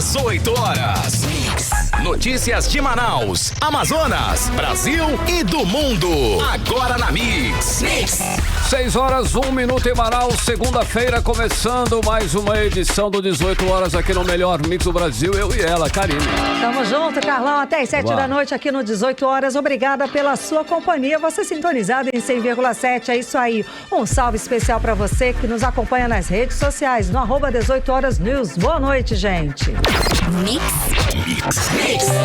18 horas. Notícias de Manaus, Amazonas, Brasil e do mundo. Agora na Mix. 6 horas, 1 minuto em Manaus, segunda-feira, começando mais uma edição do 18 horas aqui no melhor Mix do Brasil, eu e ela, Karine. Tamo junto, Carlão, até às 7 da noite aqui no 18 horas. Obrigada pela sua companhia, você sintonizado em 100,7, é isso aí. Um salve especial pra você que nos acompanha nas redes sociais, no @ 18 horas News. Boa noite, gente.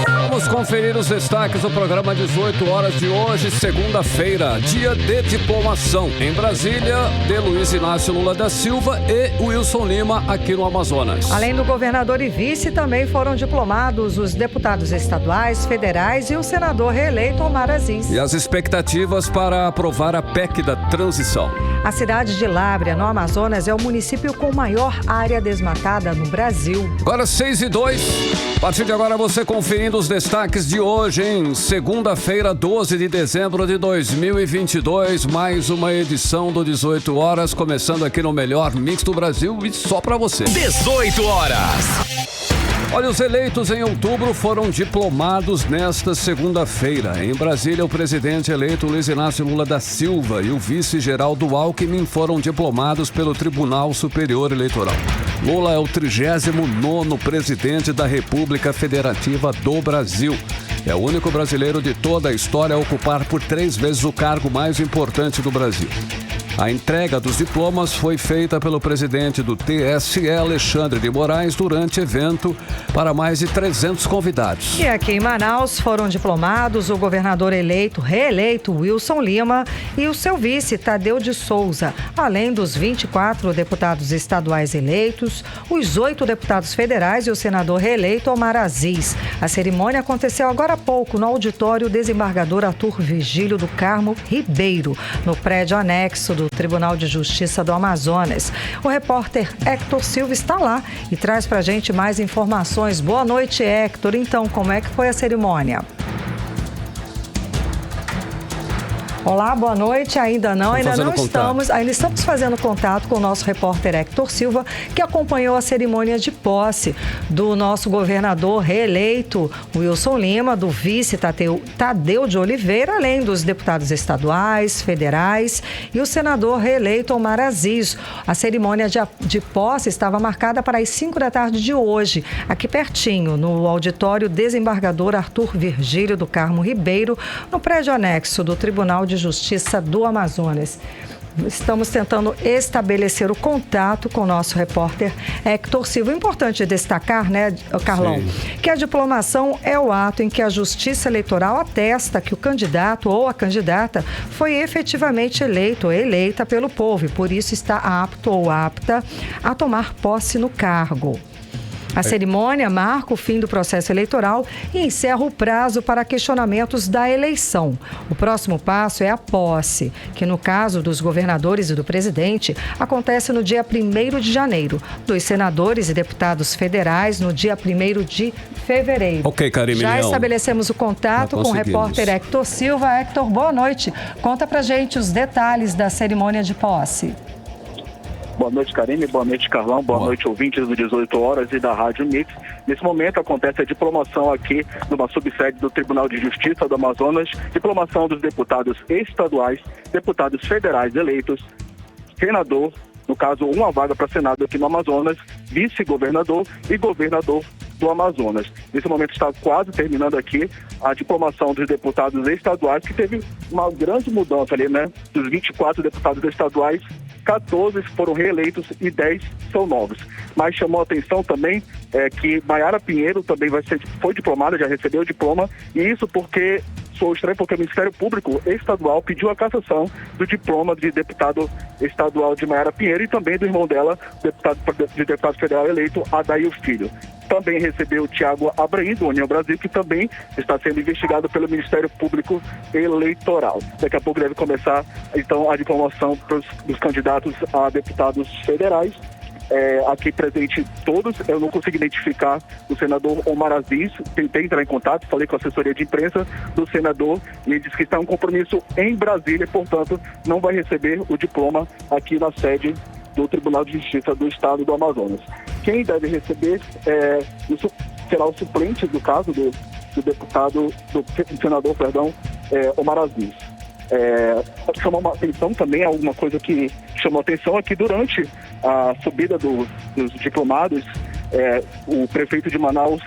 Vamos conferir os destaques do programa 18 horas de hoje, segunda-feira, dia de diplomação. Em Brasília, de Luiz Inácio Lula da Silva e Wilson Lima, aqui no Amazonas. Além do governador e vice, também foram diplomados os deputados estaduais, federais e o senador reeleito Omar Aziz. E as expectativas para aprovar a PEC da transição. A cidade de Lábrea, no Amazonas, é o município com maior área desmatada no Brasil. Agora 6:02. A partir de agora você conferindo os destaques de hoje, em segunda-feira, 12 de dezembro de 2022, mais uma edição do 18 horas, começando aqui no melhor Mix do Brasil e só pra você. 18 horas. Olha, os eleitos em outubro foram diplomados nesta segunda-feira. Em Brasília, o presidente eleito Luiz Inácio Lula da Silva e o vice Geraldo Alckmin foram diplomados pelo Tribunal Superior Eleitoral. Lula é o 39º presidente da República Federativa do Brasil. É o único brasileiro de toda a história a ocupar por 3 vezes o cargo mais importante do Brasil. A entrega dos diplomas foi feita pelo presidente do TSE, Alexandre de Moraes, durante evento para mais de 300 convidados. E aqui em Manaus foram diplomados o governador reeleito Wilson Lima e o seu vice Tadeu de Souza, além dos 24 deputados estaduais eleitos, os 8 deputados federais e o senador reeleito Omar Aziz. A cerimônia aconteceu agora há pouco no auditório Desembargador Arthur Virgílio do Carmo Ribeiro, no prédio anexo do Tribunal de Justiça do Amazonas. O repórter Hector Silva está lá e traz pra gente mais informações. Boa noite, Hector. Então, como é que foi a cerimônia? Olá, boa noite. Ainda estamos fazendo contato com o nosso repórter Hector Silva, que acompanhou a cerimônia de posse do nosso governador reeleito, Wilson Lima, do vice Tadeu de Oliveira, além dos deputados estaduais, federais e o senador reeleito Omar Aziz. A cerimônia de posse estava marcada para as 5 da tarde de hoje, aqui pertinho, no auditório Desembargador Arthur Virgílio do Carmo Ribeiro, no prédio anexo do Tribunal de Justiça do Amazonas. Estamos tentando estabelecer o contato com o nosso repórter Hector Silva. Importante destacar, né, Carlão, sim, que a diplomação é o ato em que a Justiça Eleitoral atesta que o candidato ou a candidata foi efetivamente eleito ou eleita pelo povo e por isso está apto ou apta a tomar posse no cargo. A cerimônia marca o fim do processo eleitoral e encerra o prazo para questionamentos da eleição. O próximo passo é a posse, que no caso dos governadores e do presidente, acontece no dia 1º de janeiro, dos senadores e deputados federais no dia 1º de fevereiro. Ok, Karine. Já estabelecemos o contato com o repórter Hector Silva. Hector, boa noite. Conta pra gente os detalhes da cerimônia de posse. Boa noite, Karine. Boa noite, Carlão. Boa noite, ouvintes do 18 horas e da Rádio Mix. Nesse momento acontece a diplomação aqui numa subsede do Tribunal de Justiça do Amazonas, diplomação dos deputados estaduais, deputados federais eleitos, senador, no caso uma vaga para Senado aqui no Amazonas, vice-governador e governador do Amazonas. Nesse momento está quase terminando aqui a diplomação dos deputados estaduais, que teve uma grande mudança ali, né? Dos 24 deputados estaduais, 14 foram reeleitos e 10 são novos. Mas chamou a atenção também que Maiara Pinheiro também foi diplomada, já recebeu o diploma, e isso porque sou estranho porque o Ministério Público Estadual pediu a cassação do diploma de deputado estadual de Maiara Pinheiro e também do irmão dela, deputado federal eleito, Adair Filho. Também recebeu o Tiago Abraim, do União Brasil, que também está sendo investigado pelo Ministério Público Eleitoral. Daqui a pouco deve começar, então, a diplomação dos candidatos a deputados federais. Aqui presente todos, eu não consegui identificar o senador Omar Aziz, tentei entrar em contato, falei com a assessoria de imprensa do senador e ele disse que está um compromisso em Brasília, portanto não vai receber o diploma aqui na sede do Tribunal de Justiça do Estado do Amazonas. quem deve receber será o suplente, do caso, do senador, Omar Aziz. Chamou uma atenção também, alguma coisa que chamou atenção é que durante a subida dos diplomados, o prefeito de Manaus,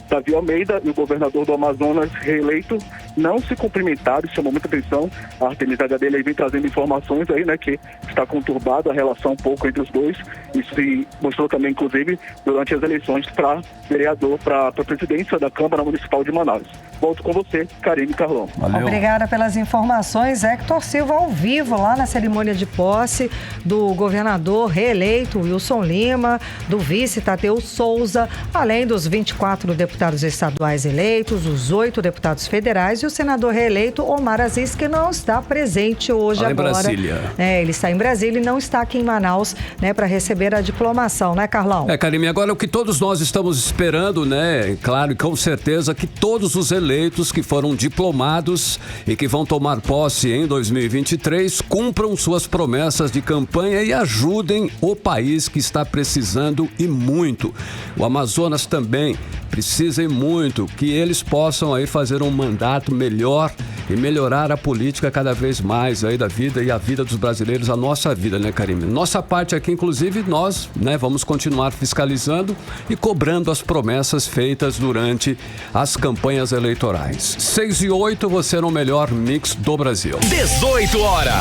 Davi Almeida, e o governador do Amazonas, reeleito, não se cumprimentaram. Chamou muita atenção. A Artemisia Gadelha vem trazendo informações aí, né, que está conturbada a relação um pouco entre os dois. Isso se mostrou também, inclusive, durante as eleições para vereador, para a presidência da Câmara Municipal de Manaus. Volto com você, Karine Carlão. Valeu. Obrigada pelas informações. Hector Silva ao vivo lá na cerimônia de posse do governador reeleito Wilson Lima, do vice Tadeu Souza, além dos 24 deputados estaduais eleitos, os 8 deputados federais e o senador reeleito Omar Aziz, que não está presente hoje agora. Em Brasília. Ele está em Brasília e não está aqui em Manaus, né, para receber a diplomação, né, Carlão? Karine, agora o que todos nós estamos esperando, né, claro e com certeza, que todos os eleitos que foram diplomados e que vão tomar posse em 2023 cumpram suas promessas de campanha e ajudem o país que está precisando e muito. O Amazonas também precisa e muito que eles possam aí fazer um mandato melhor e melhorar a política cada vez mais aí da vida e a vida dos brasileiros, a nossa vida, né, Karine? Nossa parte aqui, inclusive, nós, né, vamos continuar fiscalizando e cobrando as promessas feitas durante as campanhas eleitorais. 6 e 8, você no melhor mix do Brasil. 18 horas.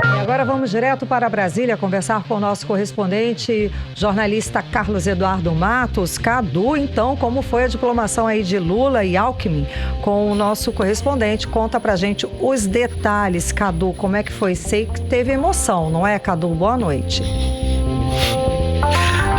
E agora vamos direto para Brasília conversar com o nosso correspondente, jornalista Carlos Eduardo Matos. Cadu, então, como foi a diplomação aí de Lula e Alckmin com o nosso correspondente? Conta pra gente os detalhes, Cadu, como é que foi? Sei que teve emoção, não é, Cadu? Boa noite.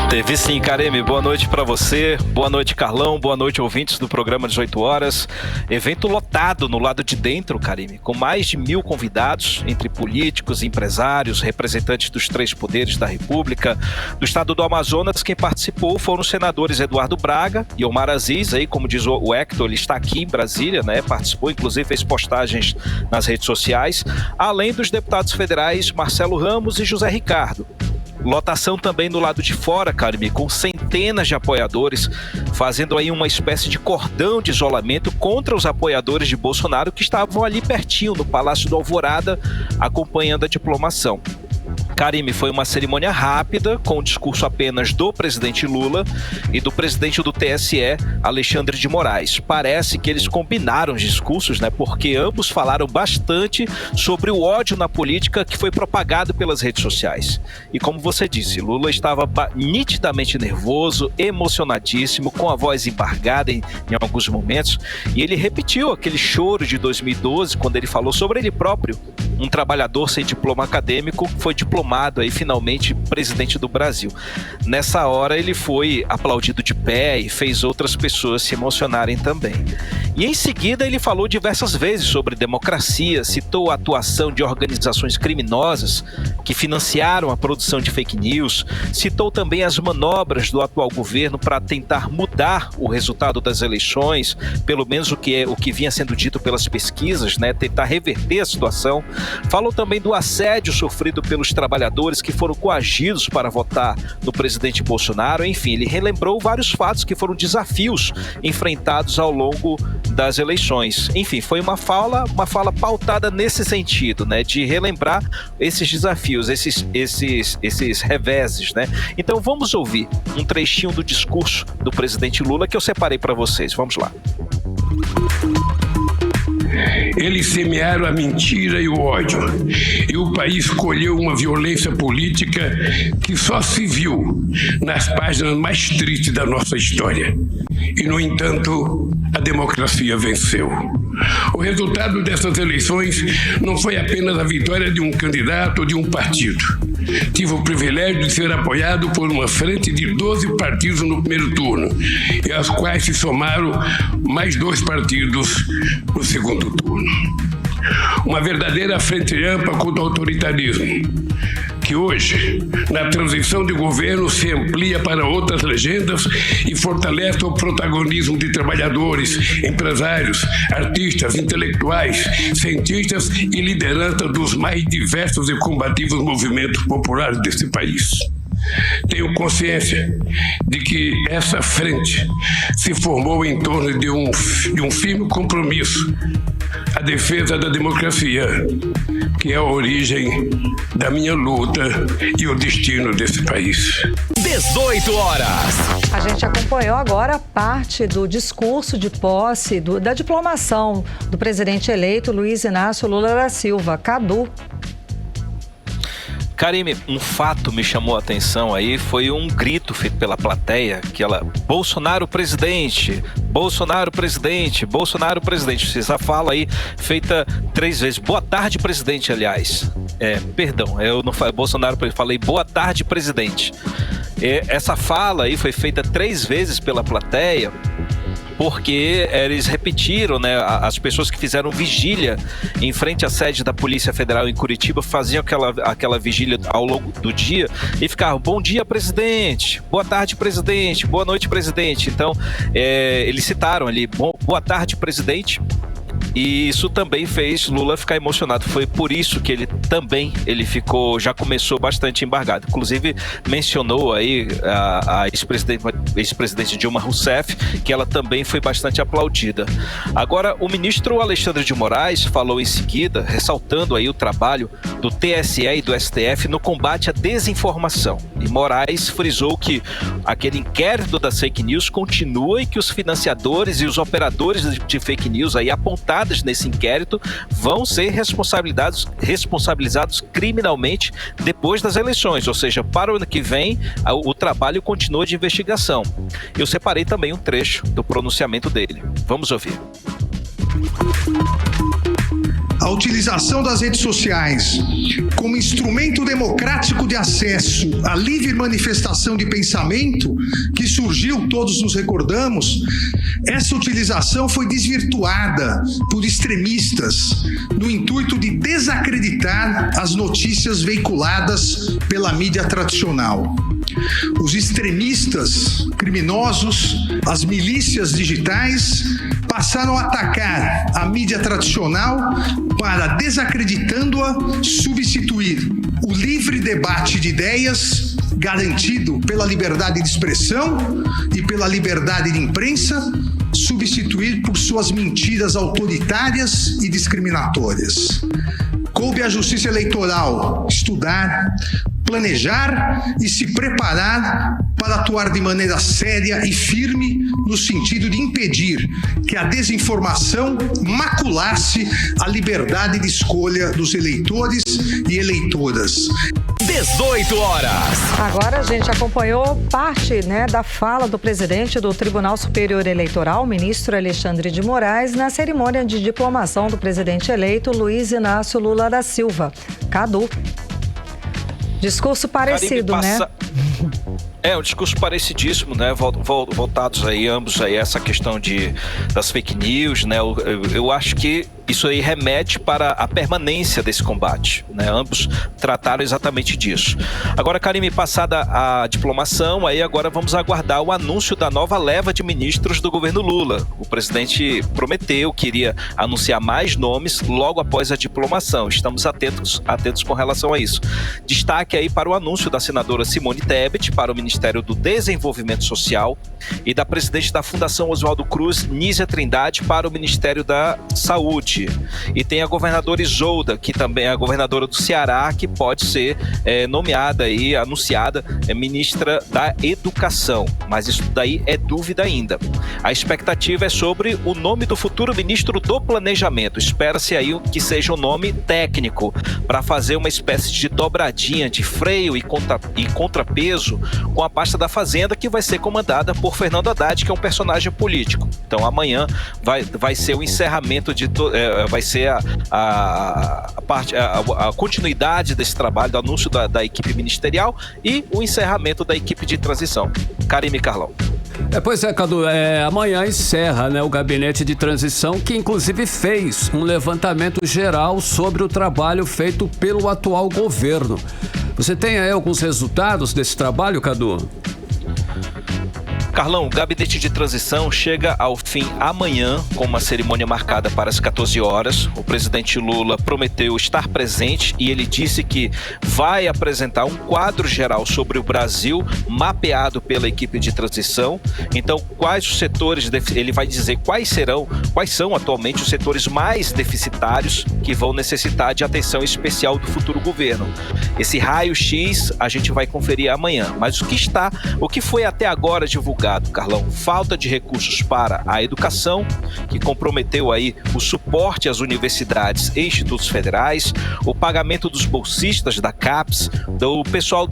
Teve sim, Karime. Boa noite para você, boa noite, Carlão, boa noite, ouvintes do programa 18 horas. Evento lotado no lado de dentro, Karime, com mais de 1.000 convidados, entre políticos, empresários, representantes dos 3 poderes da República. Do estado do Amazonas, quem participou foram os senadores Eduardo Braga e Omar Aziz, aí, como diz o Hector, ele está aqui em Brasília, né? Participou, inclusive fez postagens nas redes sociais, além dos deputados federais Marcelo Ramos e José Ricardo. Lotação também do lado de fora, Karime, com centenas de apoiadores, fazendo aí uma espécie de cordão de isolamento contra os apoiadores de Bolsonaro que estavam ali pertinho, no Palácio do Alvorada, acompanhando a diplomação. Karime, foi uma cerimônia rápida, com o discurso apenas do presidente Lula e do presidente do TSE, Alexandre de Moraes. Parece que eles combinaram os discursos, né? Porque ambos falaram bastante sobre o ódio na política que foi propagado pelas redes sociais. E como você disse, Lula estava nitidamente nervoso, emocionadíssimo, com a voz embargada em alguns momentos, e ele repetiu aquele choro de 2012, quando ele falou sobre ele próprio, um trabalhador sem diploma acadêmico, foi diplomado aí finalmente presidente do Brasil. Nessa hora ele foi aplaudido de pé e fez outras pessoas se emocionarem também. E em seguida ele falou diversas vezes sobre democracia, citou a atuação de organizações criminosas que financiaram a produção de fake news, citou também as manobras do atual governo para tentar mudar o resultado das eleições, pelo menos o que vinha sendo dito pelas pesquisas, né, tentar reverter a situação. Falou também do assédio sofrido pelos trabalhadores que foram coagidos para votar no presidente Bolsonaro. Enfim, ele relembrou vários fatos que foram desafios enfrentados ao longo das eleições. Enfim, foi uma fala pautada nesse sentido, né, de relembrar esses desafios, esses reveses, né? Então vamos ouvir um trechinho do discurso do presidente Lula que eu separei para vocês. Vamos lá. Eles semearam a mentira e o ódio, e o país colheu uma violência política que só se viu nas páginas mais tristes da nossa história. E, no entanto, a democracia venceu. O resultado dessas eleições não foi apenas a vitória de um candidato ou de um partido. Tive o privilégio de ser apoiado por uma frente de 12 partidos no primeiro turno, e aos quais se somaram mais 2 partidos no segundo turno. Uma verdadeira frente ampla contra o autoritarismo, que hoje, na transição de governo, se amplia para outras legendas e fortalece o protagonismo de trabalhadores, empresários, artistas, intelectuais, cientistas e liderança dos mais diversos e combativos movimentos populares desse país. Tenho consciência de que essa frente se formou em torno de um firme compromisso, a defesa da democracia, que é a origem da minha luta e o destino desse país. 18 horas. A gente acompanhou agora parte do discurso de posse, da diplomação do presidente eleito Luiz Inácio Lula da Silva. Cadu. Karime, um fato me chamou a atenção aí, foi um grito feito pela plateia, que ela, Bolsonaro presidente, Bolsonaro presidente, Bolsonaro presidente. Essa fala aí feita 3 vezes. Boa tarde, presidente, aliás. Perdão, eu não falei Bolsonaro, falei boa tarde, presidente. Essa fala aí foi feita 3 vezes pela plateia, porque eles repetiram, né? As pessoas que fizeram vigília em frente à sede da Polícia Federal em Curitiba faziam aquela vigília ao longo do dia e ficavam: bom dia, presidente, boa tarde, presidente, boa noite, presidente. Então, eles citaram ali: boa tarde, presidente. E isso também fez Lula ficar emocionado. Foi por isso que ele já começou bastante embargado. Inclusive, mencionou aí a ex-presidente Dilma Rousseff, que ela também foi bastante aplaudida. Agora, o ministro Alexandre de Moraes falou em seguida, ressaltando aí o trabalho do TSE e do STF no combate à desinformação. E Moraes frisou que aquele inquérito das fake news continua e que os financiadores e os operadores de fake news aí apontados nesse inquérito vão ser responsabilizados criminalmente depois das eleições, ou seja, para o ano que vem o trabalho continua de investigação. Eu separei também um trecho do pronunciamento dele. Vamos ouvir. A utilização das redes sociais como instrumento democrático de acesso à livre manifestação de pensamento que surgiu, todos nos recordamos, essa utilização foi desvirtuada por extremistas no intuito de desacreditar as notícias veiculadas pela mídia tradicional. Os extremistas, criminosos, as milícias digitais passaram a atacar a mídia tradicional para, desacreditando-a, substituir o livre debate de ideias garantido pela liberdade de expressão e pela liberdade de imprensa, substituir por suas mentiras autoritárias e discriminatórias. Coube à Justiça Eleitoral estudar, planejar e se preparar para atuar de maneira séria e firme no sentido de impedir que a desinformação maculasse a liberdade de escolha dos eleitores e eleitoras. 18 horas. Agora a gente acompanhou parte, da fala do presidente do Tribunal Superior Eleitoral, ministro Alexandre de Moraes, na cerimônia de diplomação do presidente eleito Luiz Inácio Lula da Silva. Cadu. Discurso parecido, né? Um discurso parecidíssimo, né? Voltados aí, ambos aí, essa questão das fake news, né? Eu acho que isso aí remete para a permanência desse combate, né? Ambos trataram exatamente disso. Agora, Karime, passada a diplomação, aí agora vamos aguardar o anúncio da nova leva de ministros do governo Lula. O presidente prometeu que iria anunciar mais nomes logo após a diplomação. Estamos atentos com relação a isso. Destaque aí para o anúncio da senadora Simone Tebet para o Ministério do Desenvolvimento Social e da presidente da Fundação Oswaldo Cruz, Nízia Trindade, para o Ministério da Saúde. E tem a governadora Isolda, que também é a governadora do Ceará, que pode ser nomeada e anunciada ministra da Educação. Mas isso daí é dúvida ainda. A expectativa é sobre o nome do futuro ministro do Planejamento. Espera-se aí que seja um nome técnico para fazer uma espécie de dobradinha, de freio e contrapeso com a pasta da Fazenda, que vai ser comandada por Fernando Haddad, que é um personagem político. Então amanhã vai ser o encerramento vai ser a continuidade desse trabalho, do anúncio da equipe ministerial e o encerramento da equipe de transição. Karime, Carlão. Pois é, Cadu, amanhã encerra, o gabinete de transição, que inclusive fez um levantamento geral sobre o trabalho feito pelo atual governo. Você tem aí alguns resultados desse trabalho, Cadu? Carlão, o gabinete de transição chega ao fim amanhã, com uma cerimônia marcada para as 14 horas. O presidente Lula prometeu estar presente e ele disse que vai apresentar um quadro geral sobre o Brasil, mapeado pela equipe de transição. Então, quais os setores, ele vai dizer quais são atualmente os setores mais deficitários que vão necessitar de atenção especial do futuro governo. Esse raio-x a gente vai conferir amanhã, mas o que foi até agora divulgado, Carlão? Falta de recursos para a educação, que comprometeu aí o suporte às universidades e institutos federais, o pagamento dos bolsistas da CAPES, do pessoal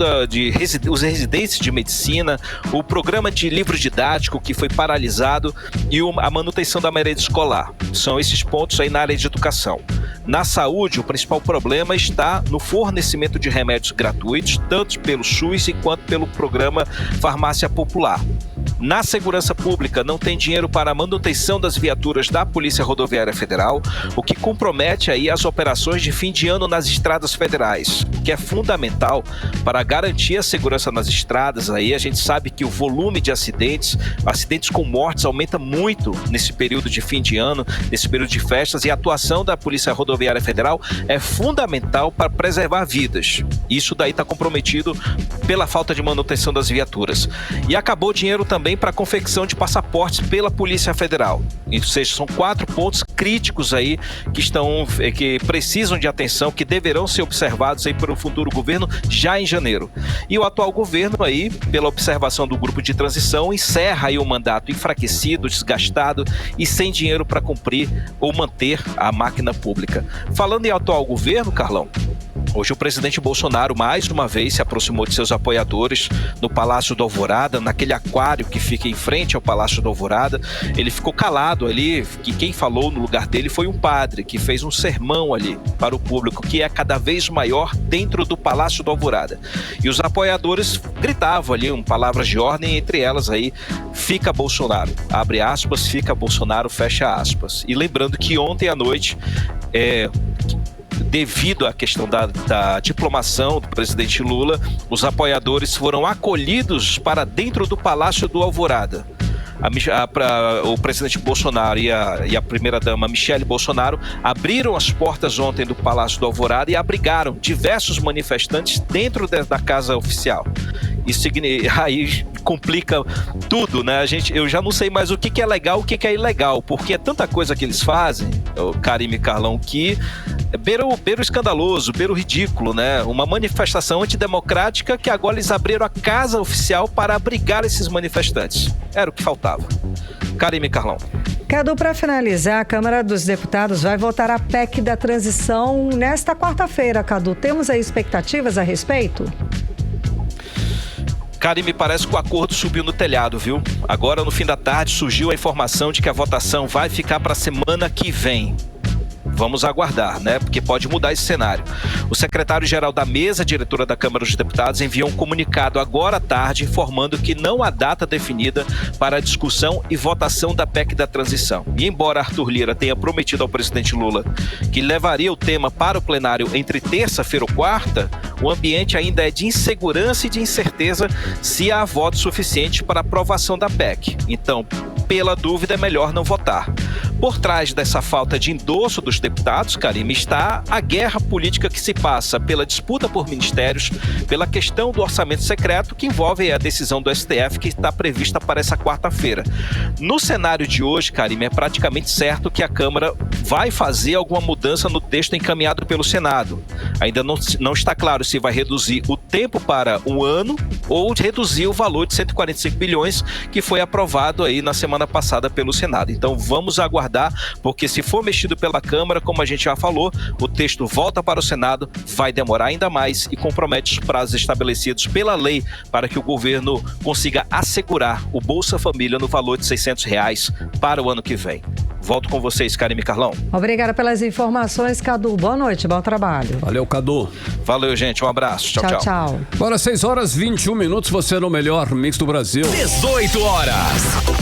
os residentes de medicina, o programa de livro didático que foi paralisado e a manutenção da merenda escolar. São esses pontos aí na área de educação. Na saúde, o principal problema está no fornecimento de remédios gratuitos, tanto pelo SUS quanto pelo programa Farmácia Popular. Na segurança pública, não tem dinheiro para a manutenção das viaturas da Polícia Rodoviária Federal, o que compromete aí as operações de fim de ano nas estradas federais, que é fundamental para garantir a segurança nas estradas. Aí a gente sabe que o volume de acidentes com mortes aumenta muito nesse período de fim de ano, nesse período de festas, e a atuação da Polícia Rodoviária Federal é fundamental para preservar vidas. Isso daí está comprometido pela falta de manutenção das viaturas. E acabou o dinheiro também para a confecção de passaportes pela Polícia Federal. Ou seja, são 4 pontos críticos aí que precisam de atenção, que deverão ser observados aí pelo futuro governo já em janeiro. E o atual governo aí, pela observação do grupo de transição, encerra aí o mandato enfraquecido, desgastado e sem dinheiro para cumprir ou manter a máquina pública. Falando em atual governo, Carlão, hoje o presidente Bolsonaro mais uma vez se aproximou de seus apoiadores no Palácio do Alvorada, naquele aquário que fica em frente ao Palácio do Alvorada. Ele ficou calado ali, que quem falou no lugar dele foi um padre que fez um sermão ali para o público, que é cada vez maior dentro do Palácio do Alvorada. E os apoiadores gritavam ali palavras de ordem, entre elas aí, fica Bolsonaro, abre aspas, fica Bolsonaro, fecha aspas. E lembrando que ontem à noite, devido à questão da diplomação do presidente Lula, os apoiadores foram acolhidos para dentro do Palácio do Alvorada. O presidente Bolsonaro e a primeira-dama Michele Bolsonaro abriram as portas ontem do Palácio do Alvorada e abrigaram diversos manifestantes dentro da casa oficial. Isso aí complica tudo, né? Eu já não sei mais o que é legal, o que é ilegal, porque é tanta coisa que eles fazem, Karime e Carlão, que beira o escandaloso, beira o ridículo, né? Uma manifestação antidemocrática que agora eles abriram a casa oficial para abrigar esses manifestantes. Era o que faltava. Karime e Carlão. Cadu, para finalizar, a Câmara dos Deputados vai votar a PEC da transição nesta quarta-feira, Cadu. Temos aí expectativas a respeito? Karime, parece que o acordo subiu no telhado, viu? Agora, no fim da tarde, surgiu a informação de que a votação vai ficar para a semana que vem. Vamos aguardar, né? Porque pode mudar esse cenário. O secretário-geral da mesa diretora da Câmara dos Deputados enviou um comunicado agora à tarde informando que não há data definida para a discussão e votação da PEC da transição. E embora Arthur Lira tenha prometido ao presidente Lula que levaria o tema para o plenário entre terça-feira ou quarta, o ambiente ainda é de insegurança e de incerteza se há voto suficiente para a aprovação da PEC. Então, pela dúvida, é melhor não votar. Por trás dessa falta de endosso dos deputados, Karime, está a guerra política que se passa pela disputa por ministérios, pela questão do orçamento secreto, que envolve a decisão do STF que está prevista para essa quarta-feira. No cenário de hoje, Karime, é praticamente certo que a Câmara vai fazer alguma mudança no texto encaminhado pelo Senado. Ainda não está claro se vai reduzir o tempo para um ano ou reduzir o valor de 145 bilhões que foi aprovado aí na semana passada pelo Senado. Então vamos aguardar, porque se for mexido pela Câmara, como a gente já falou, o texto volta para o Senado, vai demorar ainda mais e compromete os prazos estabelecidos pela lei para que o governo consiga assegurar o Bolsa Família no valor de R$600 para o ano que vem. Volto com vocês, Karime e Carlão. Obrigada pelas informações, Cadu. Boa noite, bom trabalho. Valeu, Cadu. Valeu, gente. Um abraço. Tchau, tchau. Agora 6h21, você no melhor mix do Brasil. 18 horas.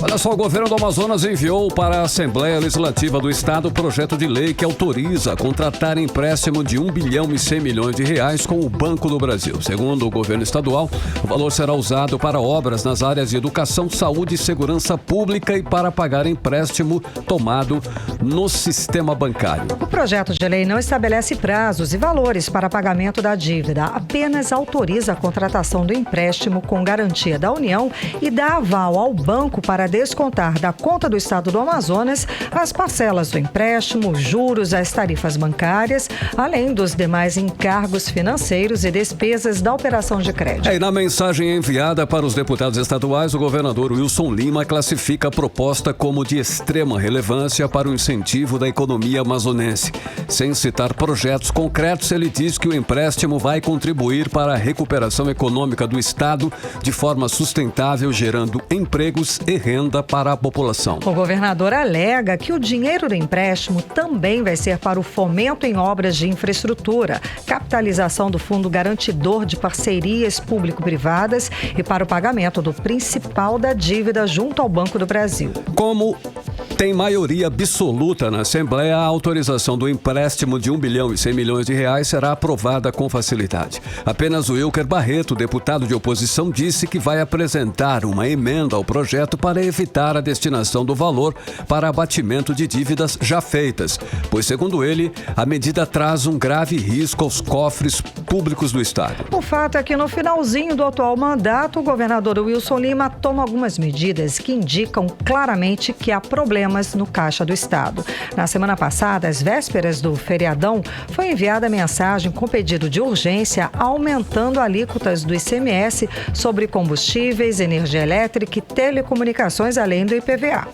Olha só, o governo do Amazonas enviou para a Assembleia Legislativa do Estado o projeto de lei que autoriza contratar empréstimo de 1 bilhão e 100 milhões de reais com o Banco do Brasil. Segundo o governo estadual, o valor será usado para obras nas áreas de educação, saúde e segurança pública e para pagar empréstimo tomado no sistema bancário. O projeto de lei não estabelece prazos e valores para pagamento da dívida, apenas autoriza a contratação do empréstimo com garantia da União e dá aval ao banco para descontar da conta do Estado do Amazonas as parcelas do empréstimo, juros, as tarifas bancárias, além dos demais encargos financeiros e despesas da operação de crédito. E na mensagem enviada para os deputados estaduais, o governador Wilson Lima classifica a proposta como de extrema relevância para o incentivo da economia amazonense. Sem citar projetos concretos, ele diz que o empréstimo vai contribuir para a recuperação econômica do Estado de forma sustentável, gerando empregos e renda para a população. O governador alega que o dinheiro do empréstimo também vai ser para o fomento em obras de infraestrutura, capitalização do Fundo Garantidor de Parcerias Público-Privadas e para o pagamento do principal da dívida junto ao Banco do Brasil. Como tem maioria absoluta na Assembleia, a autorização do empréstimo de 1 bilhão e 100 milhões de reais será aprovada com facilidade. Apenas o Wilker Barreto, deputado de oposição, disse que vai apresentar uma emenda ao projeto para evitar a destinação do valor para abatimento de dívidas já feitas, pois, segundo ele, a medida traz um grave risco aos cofres públicos do Estado. O fato é que no finalzinho do atual mandato, o governador Wilson Lima toma algumas medidas que indicam claramente que há problemas no caixa do Estado. Na semana passada, às vésperas do feriadão, foi enviada mensagem com pedido de urgência aumentando alíquotas do ICMS sobre combustíveis, energia elétrica e telecomunicações, além do IPVA.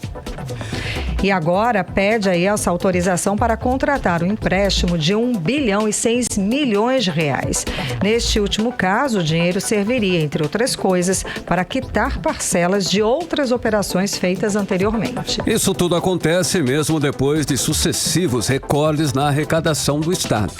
E agora pede aí essa autorização para contratar um empréstimo de 1 bilhão e 100 milhões de reais. Neste último caso, o dinheiro serviria, entre outras coisas, para quitar parcelas de outras operações feitas anteriormente. Isso tudo acontece mesmo depois de sucessivos recordes na arrecadação do Estado.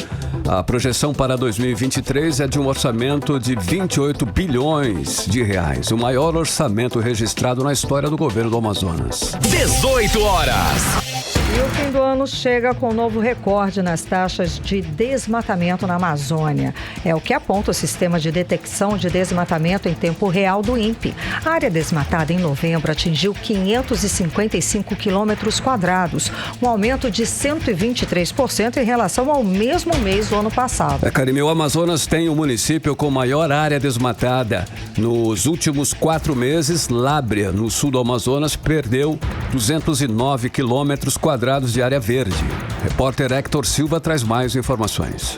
A projeção para 2023 é de um orçamento de 28 bilhões de reais, o maior orçamento registrado na história do governo do Amazonas. 18 horas. E o fim do ano chega com um novo recorde nas taxas de desmatamento na Amazônia. É o que aponta o Sistema de Detecção de Desmatamento em Tempo Real do INPE. A área desmatada em novembro atingiu 555 quilômetros quadrados, um aumento de 123% em relação ao mesmo mês do ano passado. Karime, o Amazonas tem o município com maior área desmatada. Nos últimos 4 meses, Lábrea, no sul do Amazonas, perdeu 209 quilômetros quadrados de área verde. Repórter Hector Silva traz mais informações.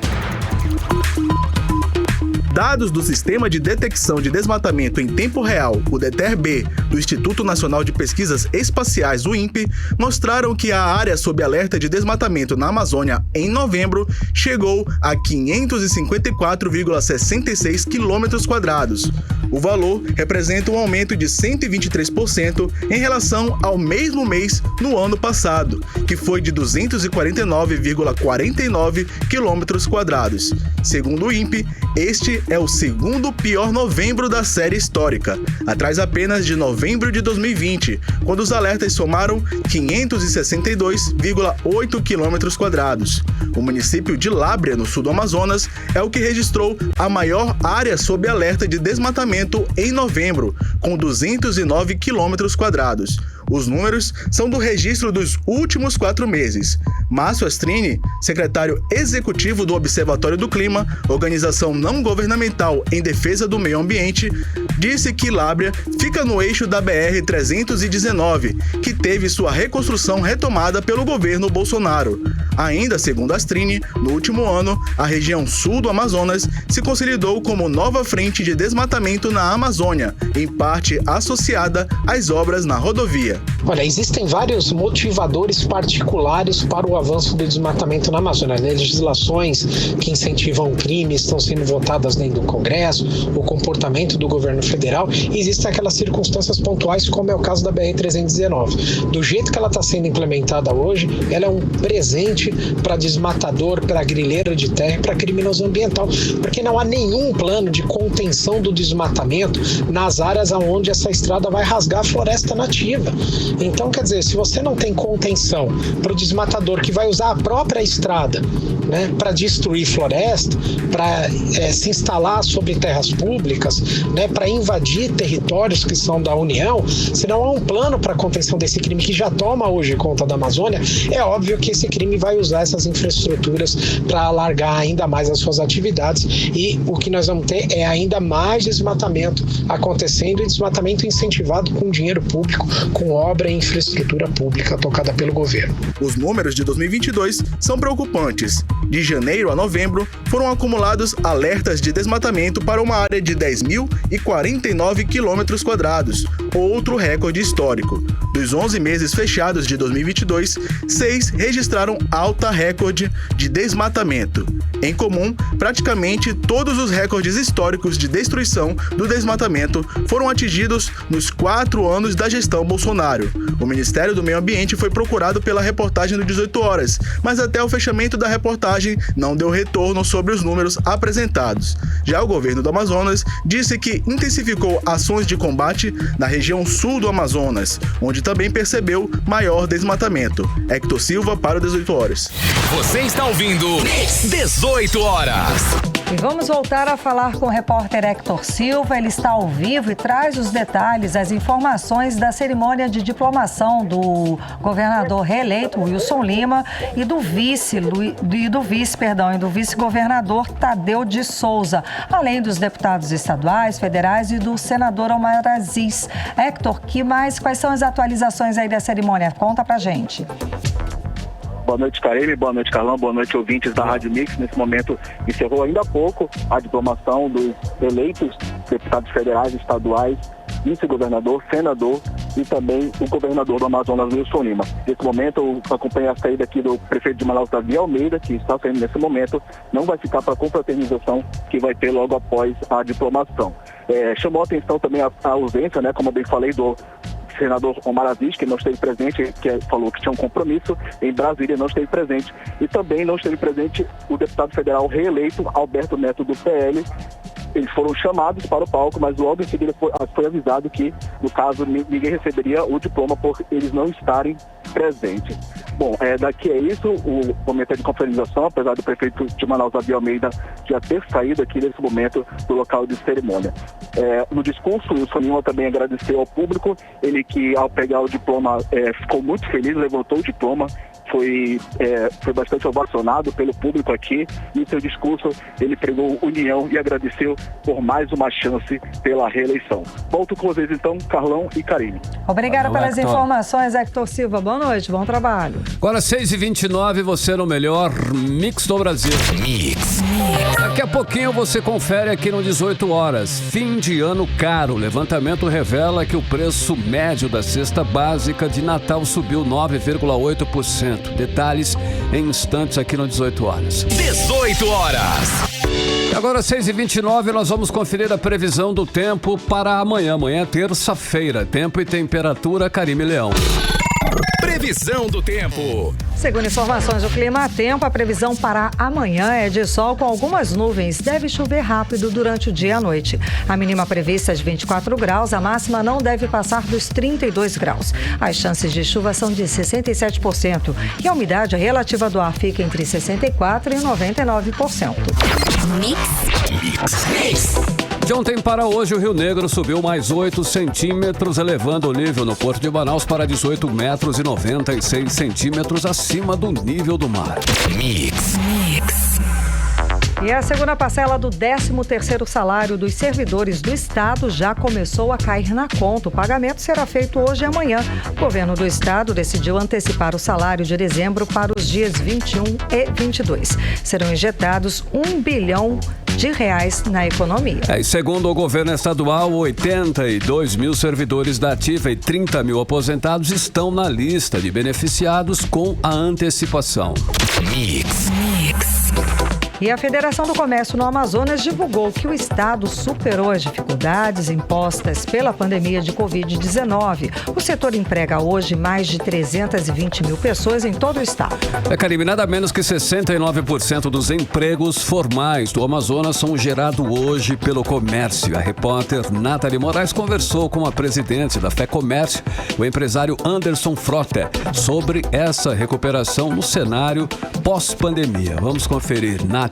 Dados do Sistema de Detecção de Desmatamento em Tempo Real, o DETER-B, do Instituto Nacional de Pesquisas Espaciais, o INPE, mostraram que a área sob alerta de desmatamento na Amazônia em novembro chegou a 554,66 quilômetros quadrados. O valor representa um aumento de 123% em relação ao mesmo mês no ano passado, que foi de 249,49 quilômetros quadrados. Segundo o INPE, este é o segundo pior novembro da série histórica, atrás apenas de novembro de 2020, quando os alertas somaram 562,8 quilômetros quadrados. O município de Lábrea, no sul do Amazonas, é o que registrou a maior área sob alerta de desmatamento em novembro, com 209 quilômetros quadrados. Os números são do registro dos últimos 4 meses. Márcio Astrini, secretário executivo do Observatório do Clima, organização não governamental em defesa do meio ambiente, disse que Lábrea fica no eixo da BR-319, que teve sua reconstrução retomada pelo governo Bolsonaro. Ainda segundo Astrini, no último ano, a região sul do Amazonas se consolidou como nova frente de desmatamento na Amazônia, em parte associada às obras na rodovia. Olha, existem vários motivadores particulares para o avanço do desmatamento na Amazônia. Legislações que incentivam o crime estão sendo votadas dentro do Congresso, o comportamento do governo federal, e existem aquelas circunstâncias pontuais, como é o caso da BR-319. Do jeito que ela está sendo implementada hoje, ela é um presente para desmatador, para grileiro de terra e para criminoso ambiental, porque não há nenhum plano de contenção do desmatamento nas áreas onde essa estrada vai rasgar a floresta nativa. Então, quer dizer, se você não tem contenção para o desmatador que vai usar a própria estrada, né, para destruir floresta, para se instalar sobre terras públicas, né, para invadir territórios que são da União, se não há um plano para a contenção desse crime que já toma hoje conta da Amazônia, é óbvio que esse crime vai usar essas infraestruturas para alargar ainda mais as suas atividades, e o que nós vamos ter é ainda mais desmatamento acontecendo, e desmatamento incentivado com dinheiro público, com obra e infraestrutura pública tocada pelo governo. Os números de 2022 são preocupantes. De janeiro a novembro, foram acumulados alertas de desmatamento para uma área de 10.049 quilômetros quadrados, outro recorde histórico. Dos 11 meses fechados de 2022, 6 registraram alta recorde de desmatamento. Em comum, praticamente todos os recordes históricos de destruição do desmatamento foram atingidos nos 4 anos da gestão Bolsonaro. O Ministério do Meio Ambiente foi procurado pela reportagem do 18 Horas, mas até o fechamento da reportagem não deu retorno sobre os números apresentados. Já o governo do Amazonas disse que intensificou ações de combate na região sul do Amazonas, onde também percebeu maior desmatamento. Hector Silva para o 18 Horas. Você está ouvindo 18 Horas. E vamos voltar a falar com o repórter Hector Silva. Ele está ao vivo e traz os detalhes, as informações da cerimônia de diplomação do governador reeleito Wilson Lima e do vice-governador Tadeu de Souza, além dos deputados estaduais, federais e do senador Omar Aziz. Hector, quais são as atualizações aí da cerimônia? Conta pra gente. Boa noite, Karine. Boa noite, Carlão. Boa noite, ouvintes da Rádio Mix. Nesse momento, encerrou ainda há pouco a diplomação dos eleitos deputados federais, estaduais, vice-governador, senador e também o governador do Amazonas, Wilson Lima. Nesse momento, eu acompanhei a saída aqui do prefeito de Manaus, Davi Almeida, que está saindo nesse momento, não vai ficar para a confraternização que vai ter logo após a diplomação. Chamou a atenção também a ausência, né, como eu bem falei, do senador Omar Aziz, que não esteve presente, que falou que tinha um compromisso em Brasília, não esteve presente. E também não esteve presente o deputado federal reeleito Alberto Neto, do PL. Eles foram chamados para o palco, mas logo em seguida foi avisado que, no caso, ninguém receberia o diploma por eles não estarem presentes. Bom, daqui é isso, o momento de confraternização, apesar do prefeito de Manaus, Davi Almeida, já ter saído aqui nesse momento do local de cerimônia. No discurso, o Wilson Lima também agradeceu ao público, ele que ao pegar o diploma ficou muito feliz, levantou o diploma, foi bastante ovacionado pelo público aqui. E em seu discurso ele pregou união e agradeceu por mais uma chance pela reeleição. Volto com vocês então, Carlão e Karine. Obrigada pelas informações, Hector Silva. Boa noite, bom trabalho. Agora 6h29, você no melhor Mix do Brasil. Mix. Daqui a pouquinho você confere aqui no 18 Horas. Fim de ano caro. O levantamento revela que o preço médio da cesta básica de Natal subiu 9,8%. Detalhes em instantes aqui no 18 Horas. 18 Horas. Agora 6h29, nós vamos conferir a previsão do tempo para amanhã. Amanhã é terça-feira. Tempo e temperatura, Karime Leão. Previsão do tempo. Segundo informações do Clima Tempo, a previsão para amanhã é de sol com algumas nuvens. Deve chover rápido durante o dia e a noite. A mínima prevista é de 24 graus, a máxima não deve passar dos 32 graus. As chances de chuva são de 67% e a umidade relativa do ar fica entre 64% e 99%. Mix. De ontem para hoje, o Rio Negro subiu mais 8 centímetros, elevando o nível no Porto de Manaus para 18 metros e 96 centímetros acima do nível do mar. Mix. E a segunda parcela do 13º salário dos servidores do Estado já começou a cair na conta. O pagamento será feito hoje e amanhã. O governo do Estado decidiu antecipar o salário de dezembro para os dias 21 e 22. Serão injetados R$1 bilhão na economia. E segundo o governo estadual, 82 mil servidores da ativa e 30 mil aposentados estão na lista de beneficiados com a antecipação. Mix. E a Federação do Comércio no Amazonas divulgou que o estado superou as dificuldades impostas pela pandemia de Covid-19. O setor emprega hoje mais de 320 mil pessoas em todo o estado. Karime, nada menos que 69% dos empregos formais do Amazonas são gerados hoje pelo comércio. A repórter Nathalie Moraes conversou com a presidente da FEComércio, o empresário Anderson Frota, sobre essa recuperação no cenário pós-pandemia. Vamos conferir, Nathalie.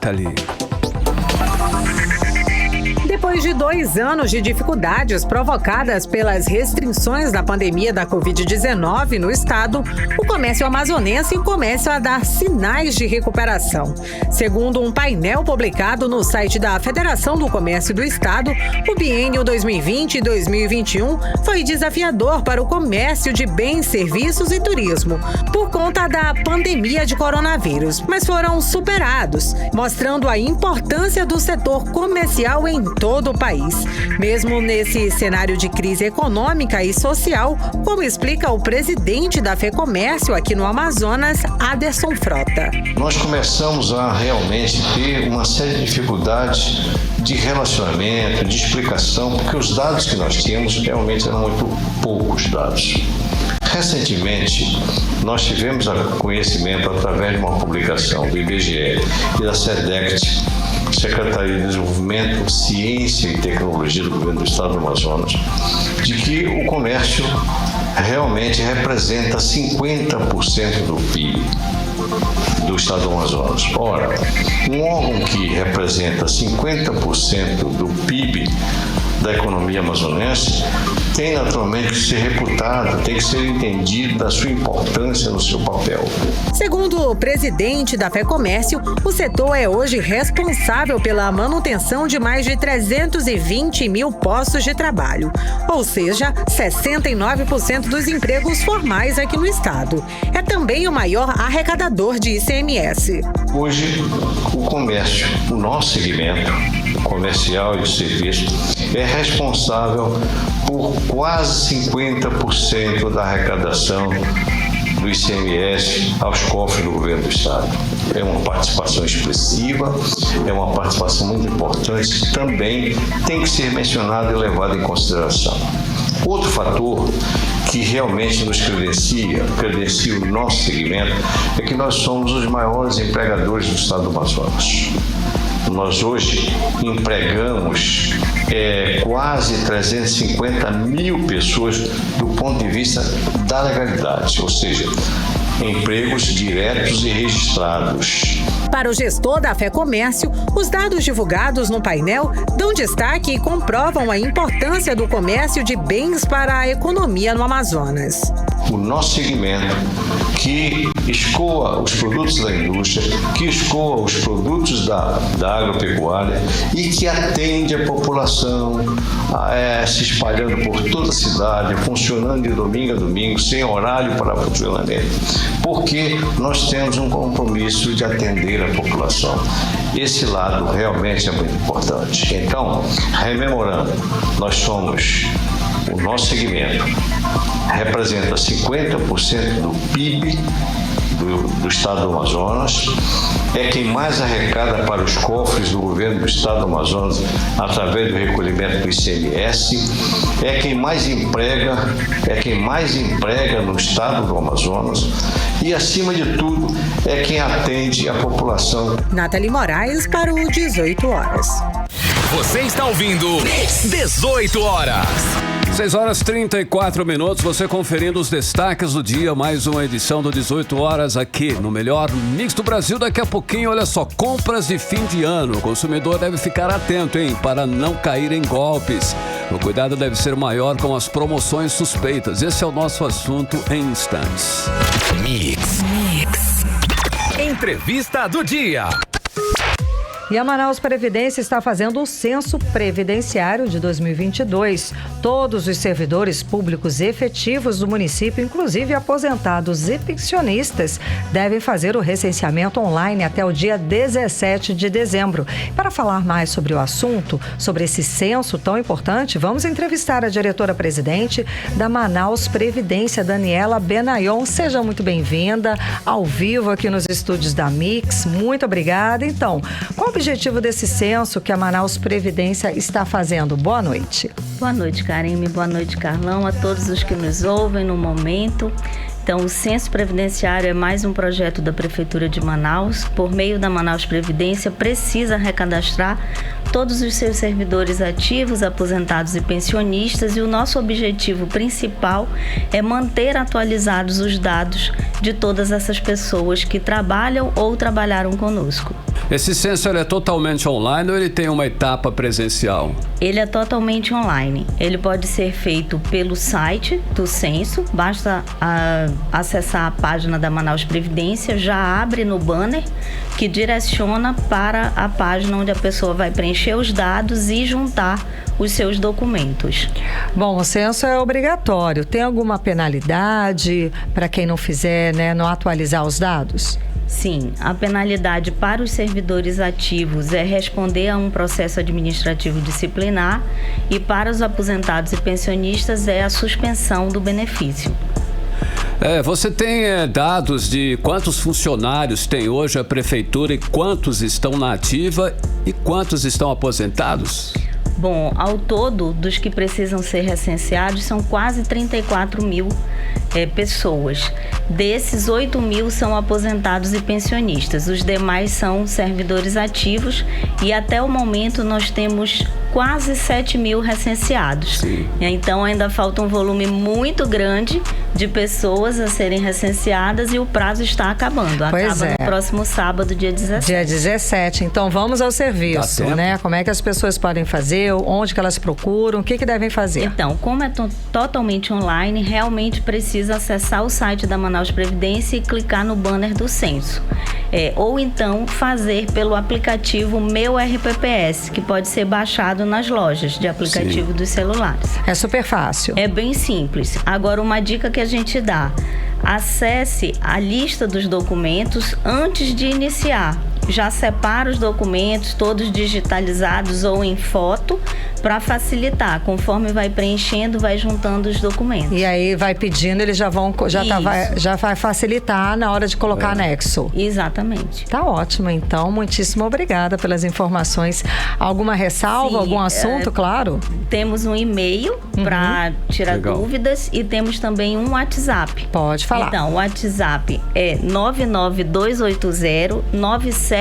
Depois de 2 anos de dificuldades provocadas pelas restrições da pandemia da Covid-19 no estado, o comércio amazonense começa a dar sinais de recuperação. Segundo um painel publicado no site da Federação do Comércio do Estado, o biênio 2020 e 2021 foi desafiador para o comércio de bens, serviços e turismo, por conta da pandemia de coronavírus, mas foram superados, mostrando a importância do setor comercial em todo o país. Mesmo nesse cenário de crise econômica e social, como explica o presidente da FEComércio aqui no Amazonas, Anderson Frota. Nós começamos a realmente ter uma série de dificuldades de relacionamento, de explicação, porque os dados que nós tínhamos realmente eram muito poucos dados. Recentemente, nós tivemos conhecimento através de uma publicação do IBGE e da SEDECT, Secretaria de Desenvolvimento, Ciência e Tecnologia do Governo do Estado do Amazonas, de que o comércio realmente representa 50% do PIB do Estado do Amazonas. Ora, um órgão que representa 50% do PIB da economia amazonense tem naturalmente que ser reputado, tem que ser entendido da sua importância no seu papel. Segundo o presidente da FEComércio, o setor é hoje responsável pela manutenção de mais de 320 mil postos de trabalho, ou seja, 69% dos empregos formais aqui no estado. É também o maior arrecadador de ICMS. Hoje, o comércio, o nosso segmento comercial e de serviço, é responsável por quase 50% da arrecadação do ICMS aos cofres do governo do estado. É uma participação expressiva, é uma participação muito importante, que também tem que ser mencionada e levada em consideração. Outro fator que realmente nos credencia o nosso segmento, é que nós somos os maiores empregadores do estado do Amazonas. Nós hoje empregamos quase 350 mil pessoas do ponto de vista da legalidade, ou seja, empregos diretos e registrados. Para o gestor da FEComércio, os dados divulgados no painel dão destaque e comprovam a importância do comércio de bens para a economia no Amazonas. O nosso segmento, que escoa os produtos da indústria, que escoa os produtos da agropecuária e que atende a população se espalhando por toda a cidade, funcionando de domingo a domingo, sem horário para funcionamento, porque nós temos um compromisso de atender a população. Esse lado realmente é muito importante. Então, rememorando, nós somos, o nosso segmento representa 50% do PIB do estado do Amazonas, é quem mais arrecada para os cofres do governo do estado do Amazonas através do recolhimento do ICMS, é quem mais emprega no estado do Amazonas e, acima de tudo, é quem atende a população. Nathalie Moraes para o 18 horas. Você está ouvindo 18 horas. 6h34, você conferindo os destaques do dia, mais uma edição do 18 horas aqui no melhor mix do Brasil. Daqui a pouquinho, olha só, compras de fim de ano. O consumidor deve ficar atento, hein, para não cair em golpes. O cuidado deve ser maior com as promoções suspeitas. Esse é o nosso assunto em instantes. Mix. Entrevista do dia. E a Manaus Previdência está fazendo o censo previdenciário de 2022. Todos os servidores públicos efetivos do município, inclusive aposentados e pensionistas, devem fazer o recenseamento online até o dia 17 de dezembro. Para falar mais sobre o assunto, sobre esse censo tão importante, vamos entrevistar a diretora-presidente da Manaus Previdência, Daniela Benayon. Seja muito bem-vinda ao vivo aqui nos estúdios da Mix. Muito obrigada. Então, qual o objetivo desse censo que a Manaus Previdência está fazendo? Boa noite. Boa noite, Karime. Boa noite, Carlão. A todos os que nos ouvem no momento. Então, o Censo Previdenciário é mais um projeto da Prefeitura de Manaus. Por meio da Manaus Previdência, precisa recadastrar todos os seus servidores ativos, aposentados e pensionistas, e o nosso objetivo principal é manter atualizados os dados de todas essas pessoas que trabalham ou trabalharam conosco. Esse censo é totalmente online ou ele tem uma etapa presencial? Ele é totalmente online. Ele pode ser feito pelo site do censo, basta acessar a página da Manaus Previdência, já abre no banner que direciona para a página onde a pessoa vai preencher os dados e juntar os seus documentos. Bom, o censo é obrigatório. Tem alguma penalidade para quem não fizer, não atualizar os dados? Sim, a penalidade para os servidores ativos é responder a um processo administrativo disciplinar e para os aposentados e pensionistas é a suspensão do benefício. Você tem dados de quantos funcionários tem hoje a prefeitura e quantos estão na ativa e quantos estão aposentados? Bom, ao todo, dos que precisam ser recenseados, são quase 34 mil pessoas. Desses, 8 mil são aposentados e pensionistas. Os demais são servidores ativos e até o momento nós temos quase 7 mil recenseados. Sim. Então ainda falta um volume muito grande de pessoas a serem recenseadas e o prazo está acabando. Acaba no próximo sábado, dia 17. Dia 17. Então vamos ao serviço, Como é que as pessoas podem fazer? Onde que elas procuram? O que devem fazer? Então, como é totalmente online, realmente precisa acessar o site da Manaus Previdência e clicar no banner do censo. Ou então fazer pelo aplicativo Meu RPPS, que pode ser baixado nas lojas de aplicativo dos celulares. É super fácil. É bem simples. Agora, uma dica que a gente dá: acesse a lista dos documentos antes de iniciar. Já separa os documentos todos digitalizados ou em foto para facilitar. Conforme vai preenchendo, vai juntando os documentos. E aí vai pedindo, eles já vai facilitar na hora de colocar anexo. Exatamente. Tá ótimo, então. Muitíssimo obrigada pelas informações. Alguma ressalva, Sim, algum assunto, claro? Temos um e-mail para tirar dúvidas e temos também um WhatsApp. Pode falar. Então, o WhatsApp é 992809796.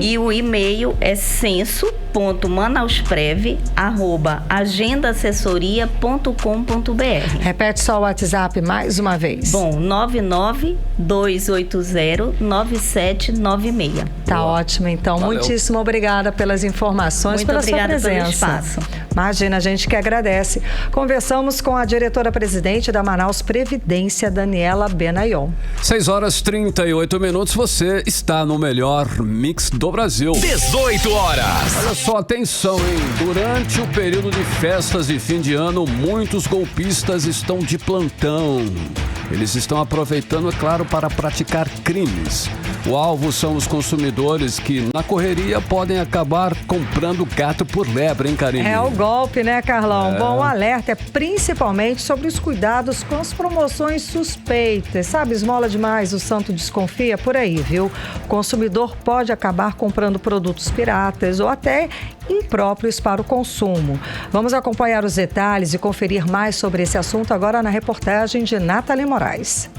E o e-mail é censo.manausprev@agendaassessoria.com.br. Repete só o WhatsApp mais uma vez. Bom, 992809796. Tá ótimo, então. Valeu. Muitíssimo obrigada pelas informações, pela sua presença. Pelo espaço. Imagina, a gente que agradece. Conversamos com a diretora-presidente da Manaus Previdência, Daniela Benayon. 6h38. Você está no melhor mix do Brasil. 18 horas. Olha só, atenção, hein? Durante o período de festas de fim de ano, muitos golpistas estão de plantão. Eles estão aproveitando, é claro, para praticar crimes. O alvo são os consumidores que, na correria, podem acabar comprando gato por lebre, hein, Karine? É o golpe, né, Carlão? Bom, o alerta é principalmente sobre os cuidados com as promoções suspeitas. Sabe, esmola demais, o santo desconfia, por aí, viu? O consumidor pode acabar comprando produtos piratas ou até impróprios para o consumo. Vamos acompanhar os detalhes e conferir mais sobre esse assunto agora na reportagem de Nathalie Moraes.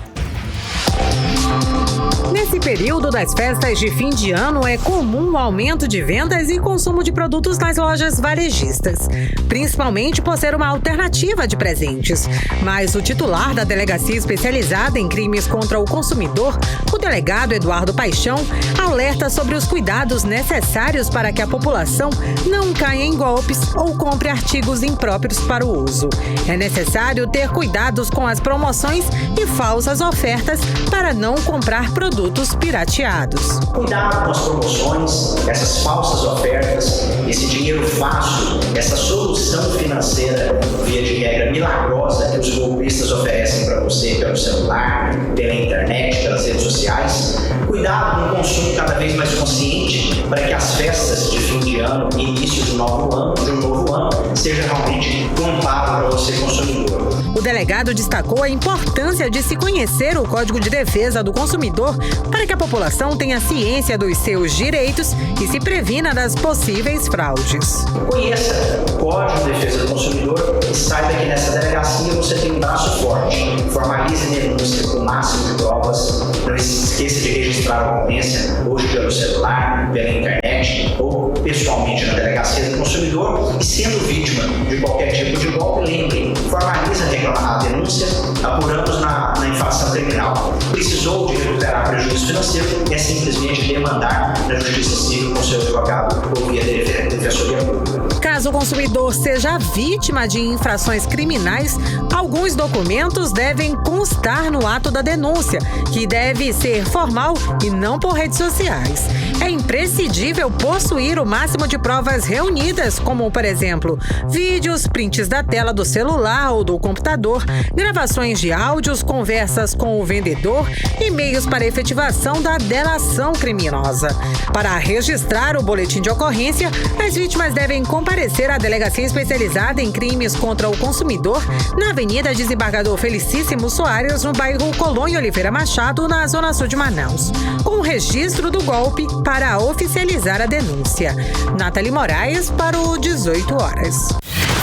Nesse período das festas de fim de ano, é comum o aumento de vendas e consumo de produtos nas lojas varejistas, principalmente por ser uma alternativa de presentes. Mas o titular da Delegacia Especializada em Crimes contra o Consumidor, o delegado Eduardo Paixão, alerta sobre os cuidados necessários para que a população não caia em golpes ou compre artigos impróprios para o uso. É necessário ter cuidados com as promoções e falsas ofertas para não comprar produtos produtos pirateados. Cuidado com as promoções, essas falsas ofertas, esse dinheiro fácil, essa solução financeira via de regra milagrosa que os golpistas oferecem para você pelo celular, pela internet, pelas redes sociais. Cuidado com o consumo cada vez mais consciente para que as festas de fim de ano e início de um novo ano seja realmente um amparo para você, consumidor. O delegado destacou a importância de se conhecer o Código de Defesa do Consumidor para que a população tenha ciência dos seus direitos e se previna das possíveis fraudes. Conheça o Código de Defesa do Consumidor e saiba que nessa delegacia você tem um braço forte. Formalize denúncia com o máximo de provas. Não esqueça de registrar a ocorrência hoje pelo celular, pela internet ou pessoalmente na delegacia do consumidor. E sendo vítima de qualquer tipo de golpe, lembre, formalize a denúncia, apuramos na infração criminal. Precisou de recuperar prejuízo financeiro, é simplesmente demandar na Justiça Civil com seu advogado ou via Defensoria Pública. Caso o consumidor seja vítima de infrações criminais, alguns documentos devem constar no ato da denúncia, que deve ser formal e não por redes sociais. É imprescindível possuir o máximo de provas reunidas, como, por exemplo, vídeos, prints da tela do celular ou do computador, gravações de áudios, conversas com o vendedor e meios para efetivação da delação criminosa. Para registrar o boletim de ocorrência, as vítimas devem comparecer à Delegacia Especializada em Crimes contra o Consumidor, na Avenida Desembargador Felicíssimo Soares, no bairro Colônia Oliveira Machado, na Zona Sul de Manaus, com o registro do golpe para oficializar a denúncia. Nathalie Moraes para o 18 horas.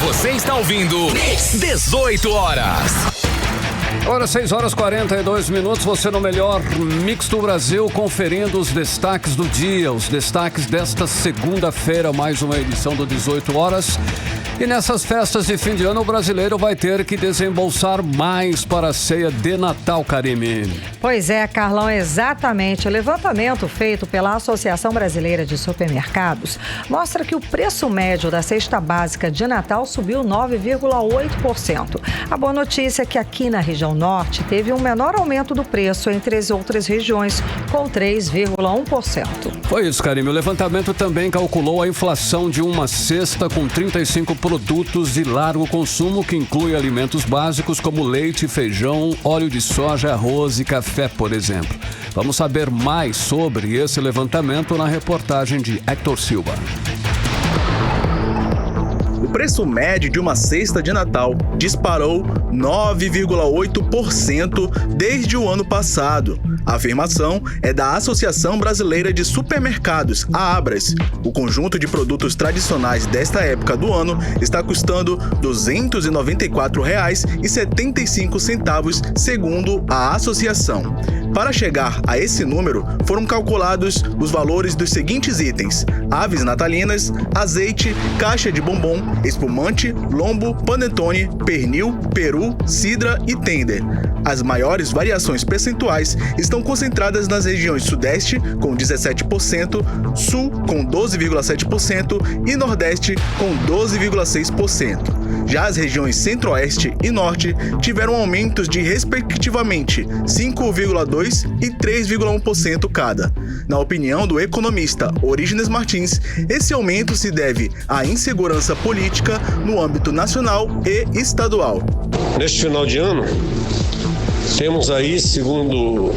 Você está ouvindo 18 horas. Agora 6 horas e 42 minutos, você no melhor mix do Brasil, conferindo os destaques do dia, os destaques desta segunda-feira, mais uma edição do 18 horas. E nessas festas de fim de ano, o brasileiro vai ter que desembolsar mais para a ceia de Natal, Karime. Pois é, Carlão, exatamente. O levantamento feito pela Associação Brasileira de Supermercados mostra que o preço médio da cesta básica de Natal subiu 9,8%. A boa notícia é que aqui na região norte teve um menor aumento do preço entre as outras regiões, com 3,1%. Foi isso, Karime. O levantamento também calculou a inflação de uma cesta com 35 produtos de largo consumo, que inclui alimentos básicos como leite, feijão, óleo de soja, arroz e café, por exemplo. Vamos saber mais sobre esse levantamento na reportagem de Hector Silva. O preço médio de uma cesta de Natal disparou 9,8% desde o ano passado. A afirmação é da Associação Brasileira de Supermercados, a Abras. O conjunto de produtos tradicionais desta época do ano está custando R$ 294,75, segundo a associação. Para chegar a esse número, foram calculados os valores dos seguintes itens: aves natalinas, azeite, caixa de bombom, espumante, lombo, panetone, pernil, peru, cidra e tender. As maiores variações percentuais estão concentradas nas regiões Sudeste, com 17%, Sul, com 12,7% e Nordeste, com 12,6%. Já as regiões Centro-Oeste e Norte tiveram aumentos de, respectivamente, 5,2% e 3,1% cada. Na opinião do economista Orígenes Martins, esse aumento se deve à insegurança política no âmbito nacional e estadual. Neste final de ano, temos aí, segundo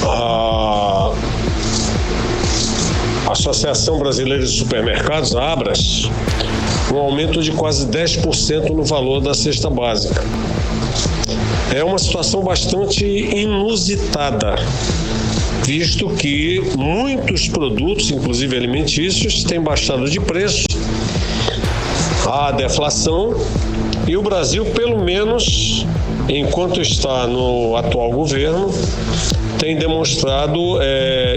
a Associação Brasileira de Supermercados, a Abras, um aumento de quase 10% no valor da cesta básica. É uma situação bastante inusitada, visto que muitos produtos, inclusive alimentícios, têm baixado de preço, há deflação, e o Brasil, pelo menos enquanto está no atual governo, tem demonstrado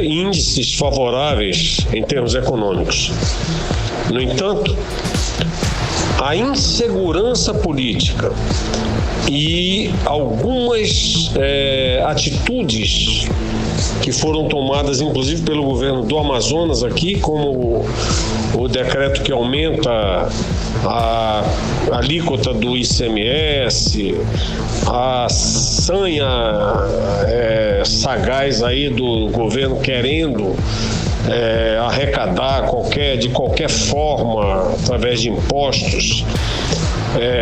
índices favoráveis em termos econômicos. No entanto, a insegurança política e algumas atitudes que foram tomadas, inclusive pelo governo do Amazonas aqui, como o decreto que aumenta a alíquota do ICMS, a sanha sagaz aí do governo querendo arrecadar de qualquer forma, através de impostos,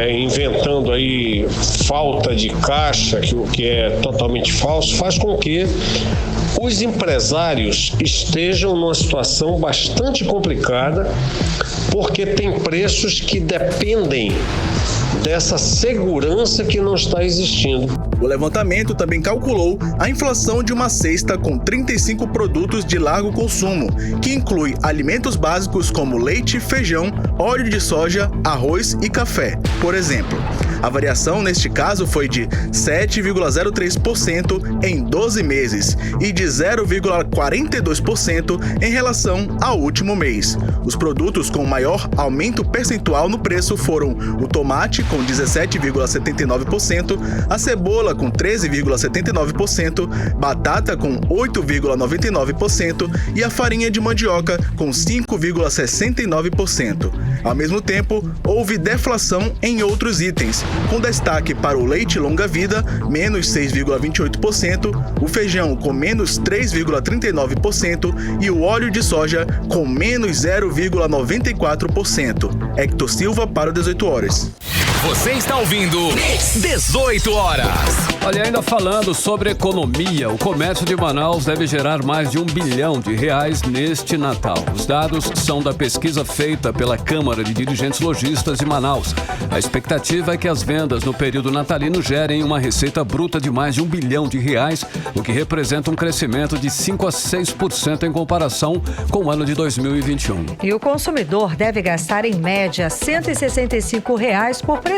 inventando aí falta de caixa, que é totalmente falso, faz com que os empresários estejam numa situação bastante complicada, porque tem preços que dependem dessa segurança que não está existindo. O levantamento também calculou a inflação de uma cesta com 35 produtos de largo consumo, que inclui alimentos básicos como leite, feijão, óleo de soja, arroz e café, por exemplo. A variação neste caso foi de 7,03% em 12 meses e de 0,42% em relação ao último mês. Os produtos com maior aumento percentual no preço foram o tomate com 17,79%, a cebola com 13,79%, batata com 8,99% e a farinha de mandioca com 5,69%. Ao mesmo tempo, houve deflação em outros itens, com destaque para o leite longa-vida, menos 6,28%, o feijão com menos 3,39% e o óleo de soja com menos 0,94%. Hector Silva para o 18 horas. Você está ouvindo 18 horas. Olha, ainda falando sobre economia, o comércio de Manaus deve gerar mais de R$1 bilhão neste Natal. Os dados são da pesquisa feita pela Câmara de Dirigentes Lojistas de Manaus. A expectativa é que as vendas no período natalino gerem uma receita bruta de mais de R$1 bilhão, o que representa um crescimento de 5 a 6% em comparação com o ano de 2021. E o consumidor deve gastar, em média, R$ 165 por presente.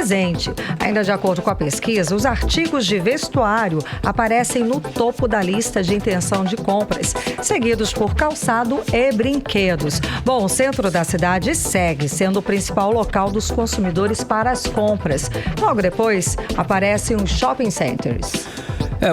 Ainda de acordo com a pesquisa, os artigos de vestuário aparecem no topo da lista de intenção de compras, seguidos por calçado e brinquedos. Bom, o centro da cidade segue sendo o principal local dos consumidores para as compras. Logo depois, aparecem os shopping centers.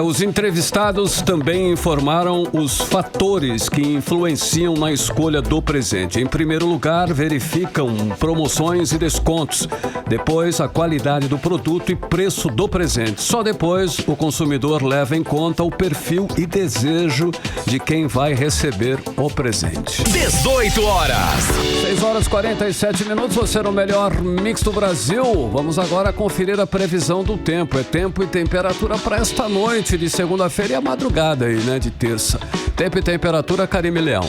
Os entrevistados também informaram os fatores que influenciam na escolha do presente. Em primeiro lugar, verificam promoções e descontos. Depois, a qualidade do produto e preço do presente. Só depois, o consumidor leva em conta o perfil e desejo de quem vai receber o presente. 18 horas. 6 horas e 47 minutos. Você no melhor mix do Brasil. Vamos agora conferir a previsão do tempo. É tempo e temperatura para esta noite de segunda-feira e a madrugada aí, né, de terça. Tempo e temperatura, Karime Leão.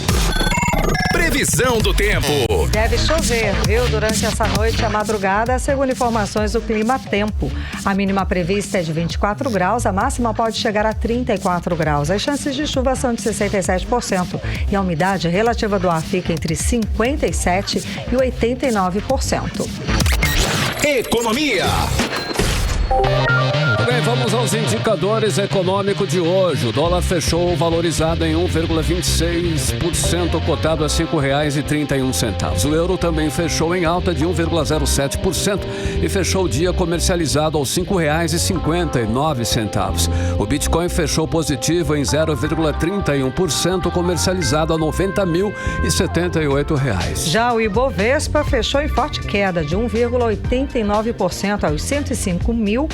Previsão do tempo. Deve chover, viu? Durante essa noite e a madrugada, segundo informações do Clima Tempo. A mínima prevista é de 24 graus, a máxima pode chegar a 34 graus. As chances de chuva são de 67% e a umidade relativa do ar fica entre 57% e 89%. Economia. Bem, vamos aos indicadores econômicos de hoje. O dólar fechou valorizado em 1,26%, cotado a R$ 5,31. O euro também fechou em alta de 1,07% e fechou o dia comercializado aos R$ 5,59. O Bitcoin fechou positivo em 0,31%, comercializado a R$ 90.078. Já o Ibovespa fechou em forte queda de 1,89% aos 105.482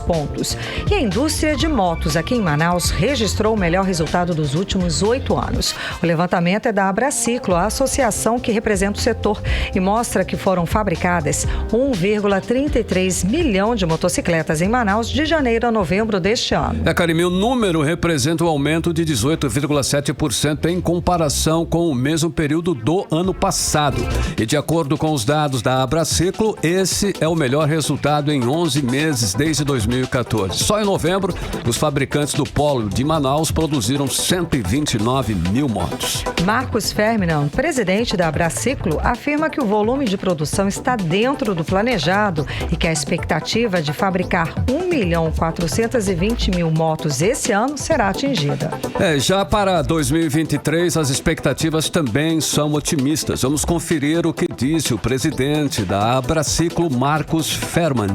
pontos. E a indústria de motos aqui em Manaus registrou o melhor resultado dos últimos 8 anos. O levantamento é da Abraciclo, a associação que representa o setor, e mostra que foram fabricadas 1,33 milhão de motocicletas em Manaus de janeiro a novembro deste ano. Karime, o número representa um aumento de 18,7% em comparação com o mesmo período do ano passado. E de acordo com os dados da Abraciclo, esse é o melhor resultado em 11 meses desde 2014. Só em novembro, os fabricantes do polo de Manaus produziram 129 mil motos. Marcos Ferminan, presidente da Abraciclo, afirma que o volume de produção está dentro do planejado e que a expectativa de fabricar 1.420.000 motos esse ano será atingida. Já para 2023, as expectativas também são otimistas. Vamos conferir o que disse o presidente da Abraciclo, Marcos Ferminan.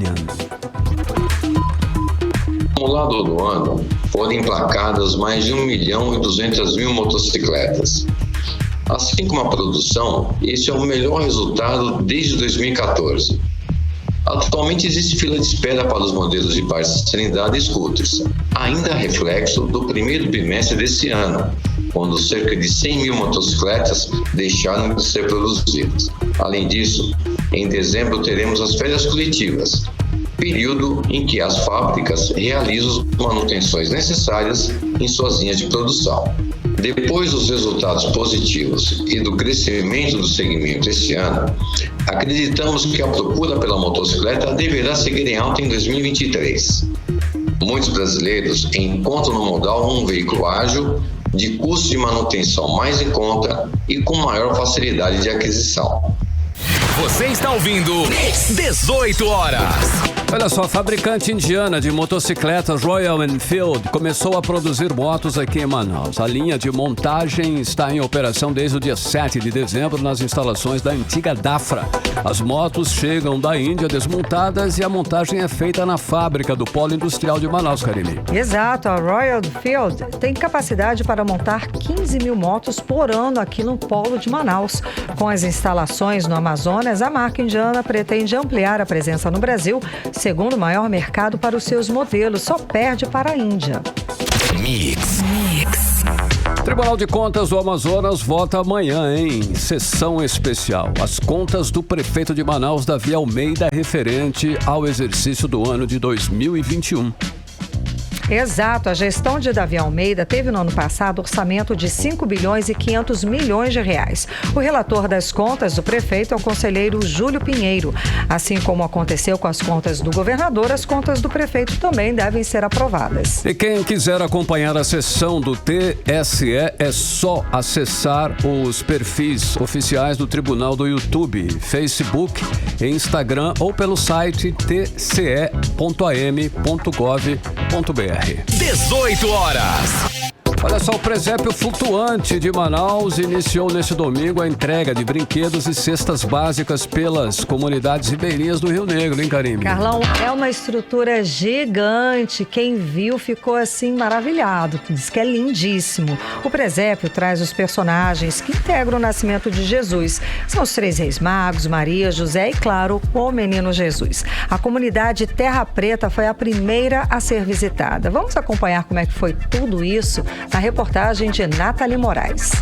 No lado do ano, foram emplacadas mais de 1.200.000 motocicletas. Assim como a produção, esse é o melhor resultado desde 2014. Atualmente existe fila de espera para os modelos de baixa cilindrada e scooters, ainda reflexo do primeiro bimestre desse ano, quando cerca de 100 mil motocicletas deixaram de ser produzidas. Além disso, em dezembro teremos as férias coletivas, período em que as fábricas realizam as manutenções necessárias em suas linhas de produção. Depois dos resultados positivos e do crescimento do segmento este ano, acreditamos que a procura pela motocicleta deverá seguir em alta em 2023. Muitos brasileiros encontram no modal um veículo ágil, de custo de manutenção mais em conta e com maior facilidade de aquisição. Você está ouvindo 18 horas. Olha só, a fabricante indiana de motocicletas Royal Enfield começou a produzir motos aqui em Manaus. A linha de montagem está em operação desde o dia 7 de dezembro nas instalações da antiga Dafra. As motos chegam da Índia desmontadas e a montagem é feita na fábrica do Polo Industrial de Manaus, Karine. Exato, a Royal Enfield tem capacidade para montar 15 mil motos por ano aqui no Polo de Manaus. Com as instalações no Amazonas, a marca indiana pretende ampliar a presença no Brasil, segundo maior mercado para os seus modelos, só perde para a Índia. Mix. Tribunal de Contas do Amazonas vota amanhã em sessão especial. As contas do prefeito de Manaus, Davi Almeida, referente ao exercício do ano de 2021. Exato, a gestão de Davi Almeida teve no ano passado orçamento de 5 bilhões e 500 milhões de reais. O relator das contas do prefeito é o conselheiro Júlio Pinheiro. Assim como aconteceu com as contas do governador, as contas do prefeito também devem ser aprovadas. E quem quiser acompanhar a sessão do TSE é só acessar os perfis oficiais do Tribunal do YouTube, Facebook, Instagram ou pelo site tce.am.gov.br. 18 horas. Olha só, o presépio flutuante de Manaus iniciou neste domingo a entrega de brinquedos e cestas básicas pelas comunidades ribeirinhas do Rio Negro, hein, Karine? Carlão, é uma estrutura gigante. Quem viu ficou assim maravilhado. Diz que é lindíssimo. O presépio traz os personagens que integram o nascimento de Jesus. São os 3 reis magos, Maria, José e, claro, o menino Jesus. A comunidade Terra Preta foi a primeira a ser visitada. Vamos acompanhar como é que foi tudo isso na reportagem de Nathalie Moraes.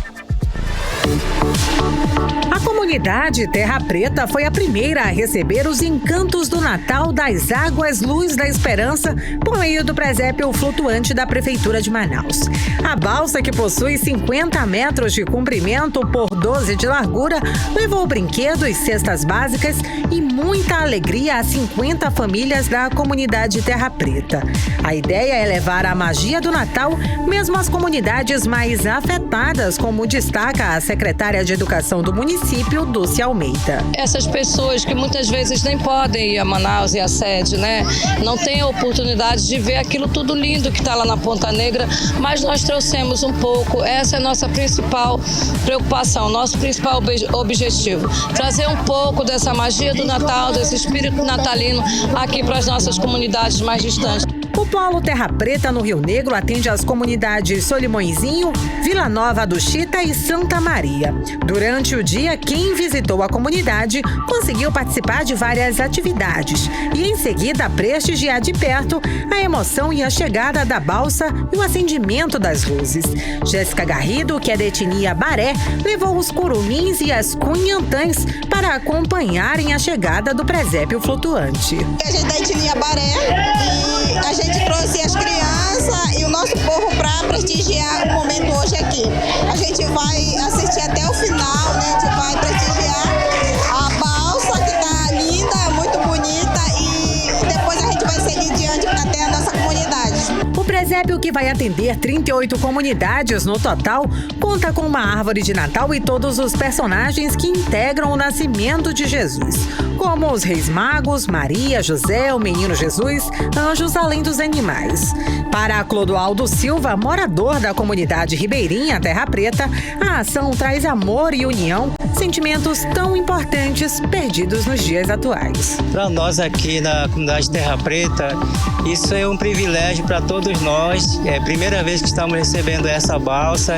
A comunidade Terra Preta foi a primeira a receber os encantos do Natal das Águas Luz da Esperança por meio do presépio flutuante da Prefeitura de Manaus. A balsa, que possui 50 metros de comprimento por 12 de largura, levou brinquedos, cestas básicas e muita alegria a 50 famílias da comunidade Terra Preta. A ideia é levar a magia do Natal mesmo às comunidades mais afetadas, como destaca a secretária de Educação do município, Dulce Almeida. Essas pessoas que muitas vezes nem podem ir a Manaus e a sede, né? Não têm a oportunidade de ver aquilo tudo lindo que está lá na Ponta Negra, mas nós trouxemos um pouco, essa é a nossa principal preocupação, nosso principal objetivo, trazer um pouco dessa magia do Natal, desse espírito natalino aqui para as nossas comunidades mais distantes. O Polo Terra Preta no Rio Negro atende as comunidades Solimõezinho, Vila Nova do Chita e Santa Maria. Durante o dia, quem visitou a comunidade conseguiu participar de várias atividades e, em seguida, prestigiar de perto a emoção e a chegada da balsa e o acendimento das luzes. Jéssica Garrido, que é da etnia Baré, levou os curumins e as cunhantãs para acompanharem a chegada do presépio flutuante. A gente é da etnia Baré e a gente trouxe as crianças e o nosso povo para prestigiar o momento hoje aqui. A gente vai assistir até o final, né? A gente vai prestigiar a balsa, que tá linda, muito bonita, e depois a gente vai seguir diante até a nossa comunidade. O presépio, que vai atender 38 comunidades no total, conta com uma árvore de Natal e todos os personagens que integram o nascimento de Jesus, como os Reis Magos, Maria, José, o Menino Jesus, anjos além dos animais. Para Clodoaldo Silva, morador da comunidade ribeirinha Terra Preta, a ação traz amor e união, sentimentos tão importantes perdidos nos dias atuais. Para nós aqui na comunidade Terra Preta, isso é um privilégio para todos nós, nós. É a primeira vez que estamos recebendo essa balsa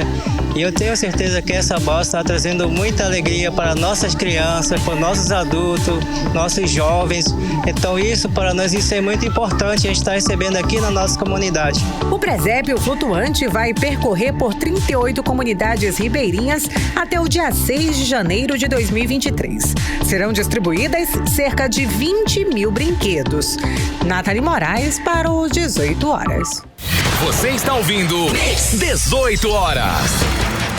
e eu tenho certeza que essa balsa está trazendo muita alegria para nossas crianças, para nossos adultos, nossos jovens. Então isso para nós isso é muito importante, a gente está recebendo aqui na nossa comunidade. O presépio flutuante vai percorrer por 38 comunidades ribeirinhas até o dia 6 de janeiro de 2023. Serão distribuídas cerca de 20 mil brinquedos. Nathalie Moraes para o 18 horas. Você está ouvindo 18 horas.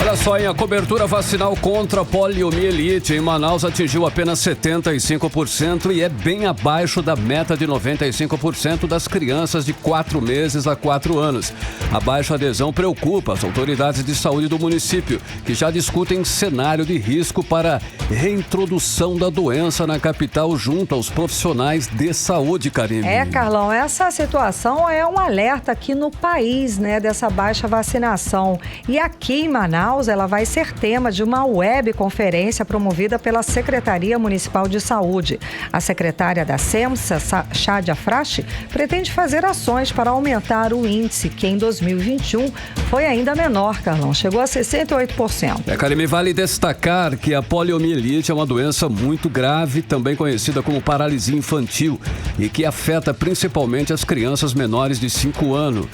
Olha só, a cobertura vacinal contra a poliomielite em Manaus atingiu apenas 75% e é bem abaixo da meta de 95% das crianças de 4 meses a 4 anos. A baixa adesão preocupa as autoridades de saúde do município, que já discutem cenário de risco para reintrodução da doença na capital junto aos profissionais de saúde, Karine. Carlão, essa situação é um alerta aqui no país, né, dessa baixa vacinação. E aqui em Manaus, ela vai ser tema de uma webconferência promovida pela Secretaria Municipal de Saúde. A secretária da SEMSA, Chádia Frache, pretende fazer ações para aumentar o índice, que em 2021 foi ainda menor, Carlão. Chegou a 68%. Karime, vale destacar que a poliomielite é uma doença muito grave, também conhecida como paralisia infantil, e que afeta principalmente as crianças menores de 5 anos.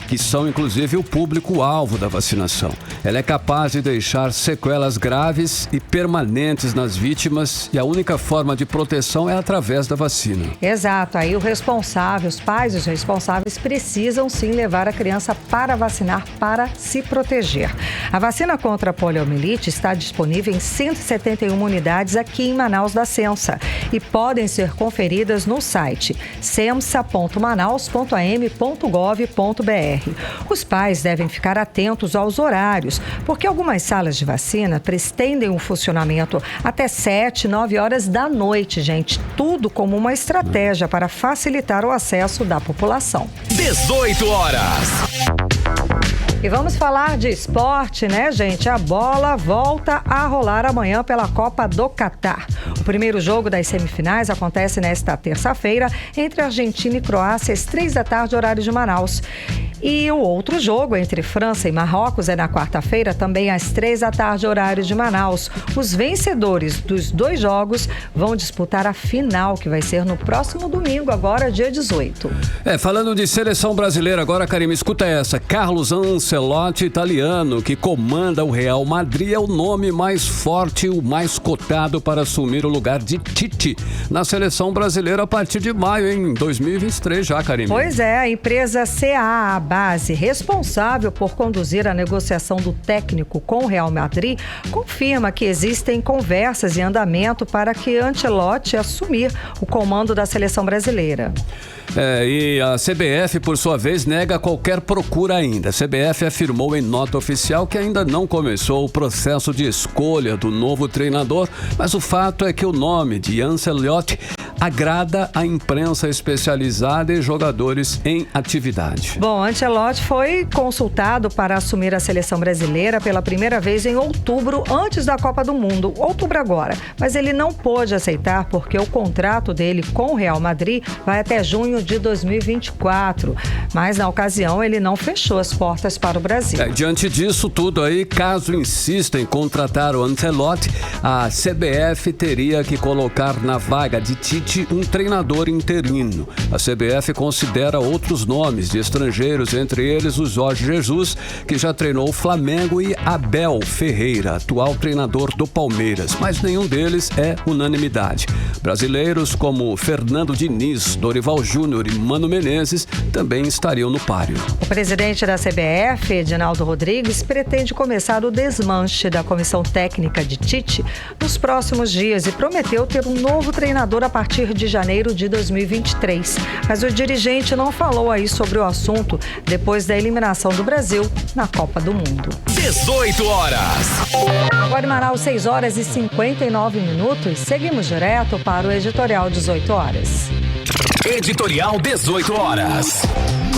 Que são inclusive o público-alvo da vacinação. Ela é capaz de deixar sequelas graves e permanentes nas vítimas e a única forma de proteção é através da vacina. Exato, aí os pais e os responsáveis precisam sim levar a criança para vacinar para se proteger. A vacina contra a poliomielite está disponível em 171 unidades aqui em Manaus da SEMSA e podem ser conferidas no site semsa.manaus.am.gov.br. Os pais devem ficar atentos aos horários, porque algumas salas de vacina estendem o funcionamento até 7, 9 horas da noite, gente. Tudo como uma estratégia para facilitar o acesso da população. 18 horas. E vamos falar de esporte, né, gente? A bola volta a rolar amanhã pela Copa do Catar. O primeiro jogo das semifinais acontece nesta terça-feira entre Argentina e Croácia às 3 da tarde, horário de Manaus. E o outro jogo entre França e Marrocos é na quarta-feira, também às 3 da tarde, horário de Manaus. Os vencedores dos 2 jogos vão disputar a final, que vai ser no próximo domingo, agora dia 18. Falando de seleção brasileira, agora, Karime, escuta essa. Carlos Ancelotti, italiano, que comanda o Real Madrid, é o nome mais forte, o mais cotado para assumir o lugar de Tite na seleção brasileira a partir de maio, em 2023 já, Karime. Pois é, a empresa CA Base, responsável por conduzir a negociação do técnico com o Real Madrid, confirma que existem conversas em andamento para que Ancelotti assumir o comando da seleção brasileira. E a CBF, por sua vez, nega qualquer procura ainda. A CBF afirmou em nota oficial que ainda não começou o processo de escolha do novo treinador, mas o fato é que o nome de Ancelotti agrada a imprensa especializada e jogadores em atividade. Bom, Ancelotti foi consultado para assumir a seleção brasileira pela primeira vez em outubro, antes da Copa do Mundo, outubro agora. Mas ele não pôde aceitar porque o contrato dele com o Real Madrid vai até junho de 2024. Mas na ocasião ele não fechou as portas para o Brasil. Diante disso tudo aí, caso insista em contratar o Ancelotti, a CBF teria que colocar na vaga de Tite um treinador interino. A CBF considera outros nomes de estrangeiros, entre eles o Jorge Jesus, que já treinou o Flamengo, e Abel Ferreira, atual treinador do Palmeiras, mas nenhum deles é unanimidade. Brasileiros como Fernando Diniz, Dorival Júnior e Mano Menezes também estariam no páreo. O presidente da CBF, Edinaldo Rodrigues, pretende começar o desmanche da comissão técnica de Tite nos próximos dias e prometeu ter um novo treinador a partir de janeiro de 2023. Mas o dirigente não falou aí sobre o assunto depois da eliminação do Brasil na Copa do Mundo. 18 horas. Agora em Manaus, 6 horas e 59 minutos. Seguimos direto para o editorial 18 horas. Editorial 18 horas.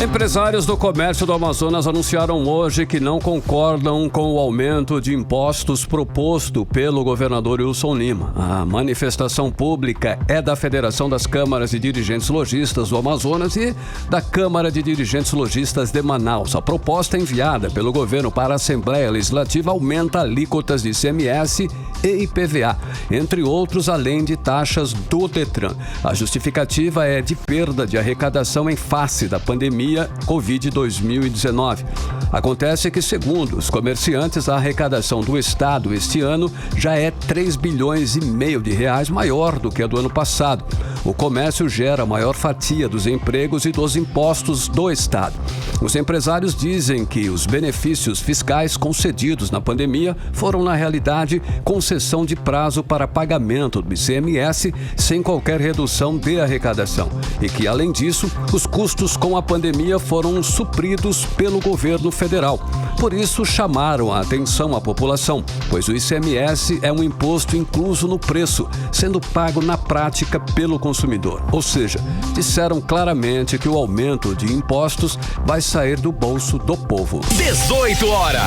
Empresários do comércio do Amazonas anunciaram hoje que não concordam com o aumento de impostos proposto pelo governador Wilson Lima. A manifestação pública é da Federação das Câmaras de Dirigentes Lojistas do Amazonas e da Câmara de Dirigentes Lojistas de Manaus. A proposta enviada pelo governo para a Assembleia Legislativa aumenta alíquotas de ICMS e IPVA, entre outros, além de taxas do Detran. A justificativa é de perda de arrecadação em face da pandemia Covid 2019. Acontece que, segundo os comerciantes, a arrecadação do Estado este ano já é 3 bilhões e meio de reais maior do que a do ano passado. O comércio gera a maior fatia dos empregos e dos impostos do Estado. Os empresários dizem que os benefícios fiscais concedidos na pandemia foram, na realidade, concessão de prazo para pagamento do ICMS sem qualquer redução de arrecadação e que, além disso, os custos com a pandemia foram supridos pelo governo federal. Por isso, chamaram a atenção à população, pois o ICMS é um imposto incluso no preço, sendo pago na prática pelo consumidor. Ou seja, disseram claramente que o aumento de impostos vai sair do bolso do povo. 18 horas.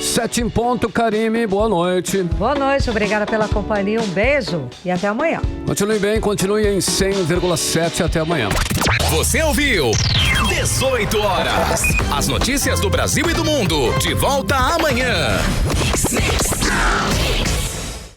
7 em ponto, Karime, boa noite. Boa noite, obrigada pela companhia, um beijo e até amanhã. Continue bem, continue em 100,7, até amanhã. Você ouviu 18 horas. As notícias do Brasil e do mundo. De volta amanhã.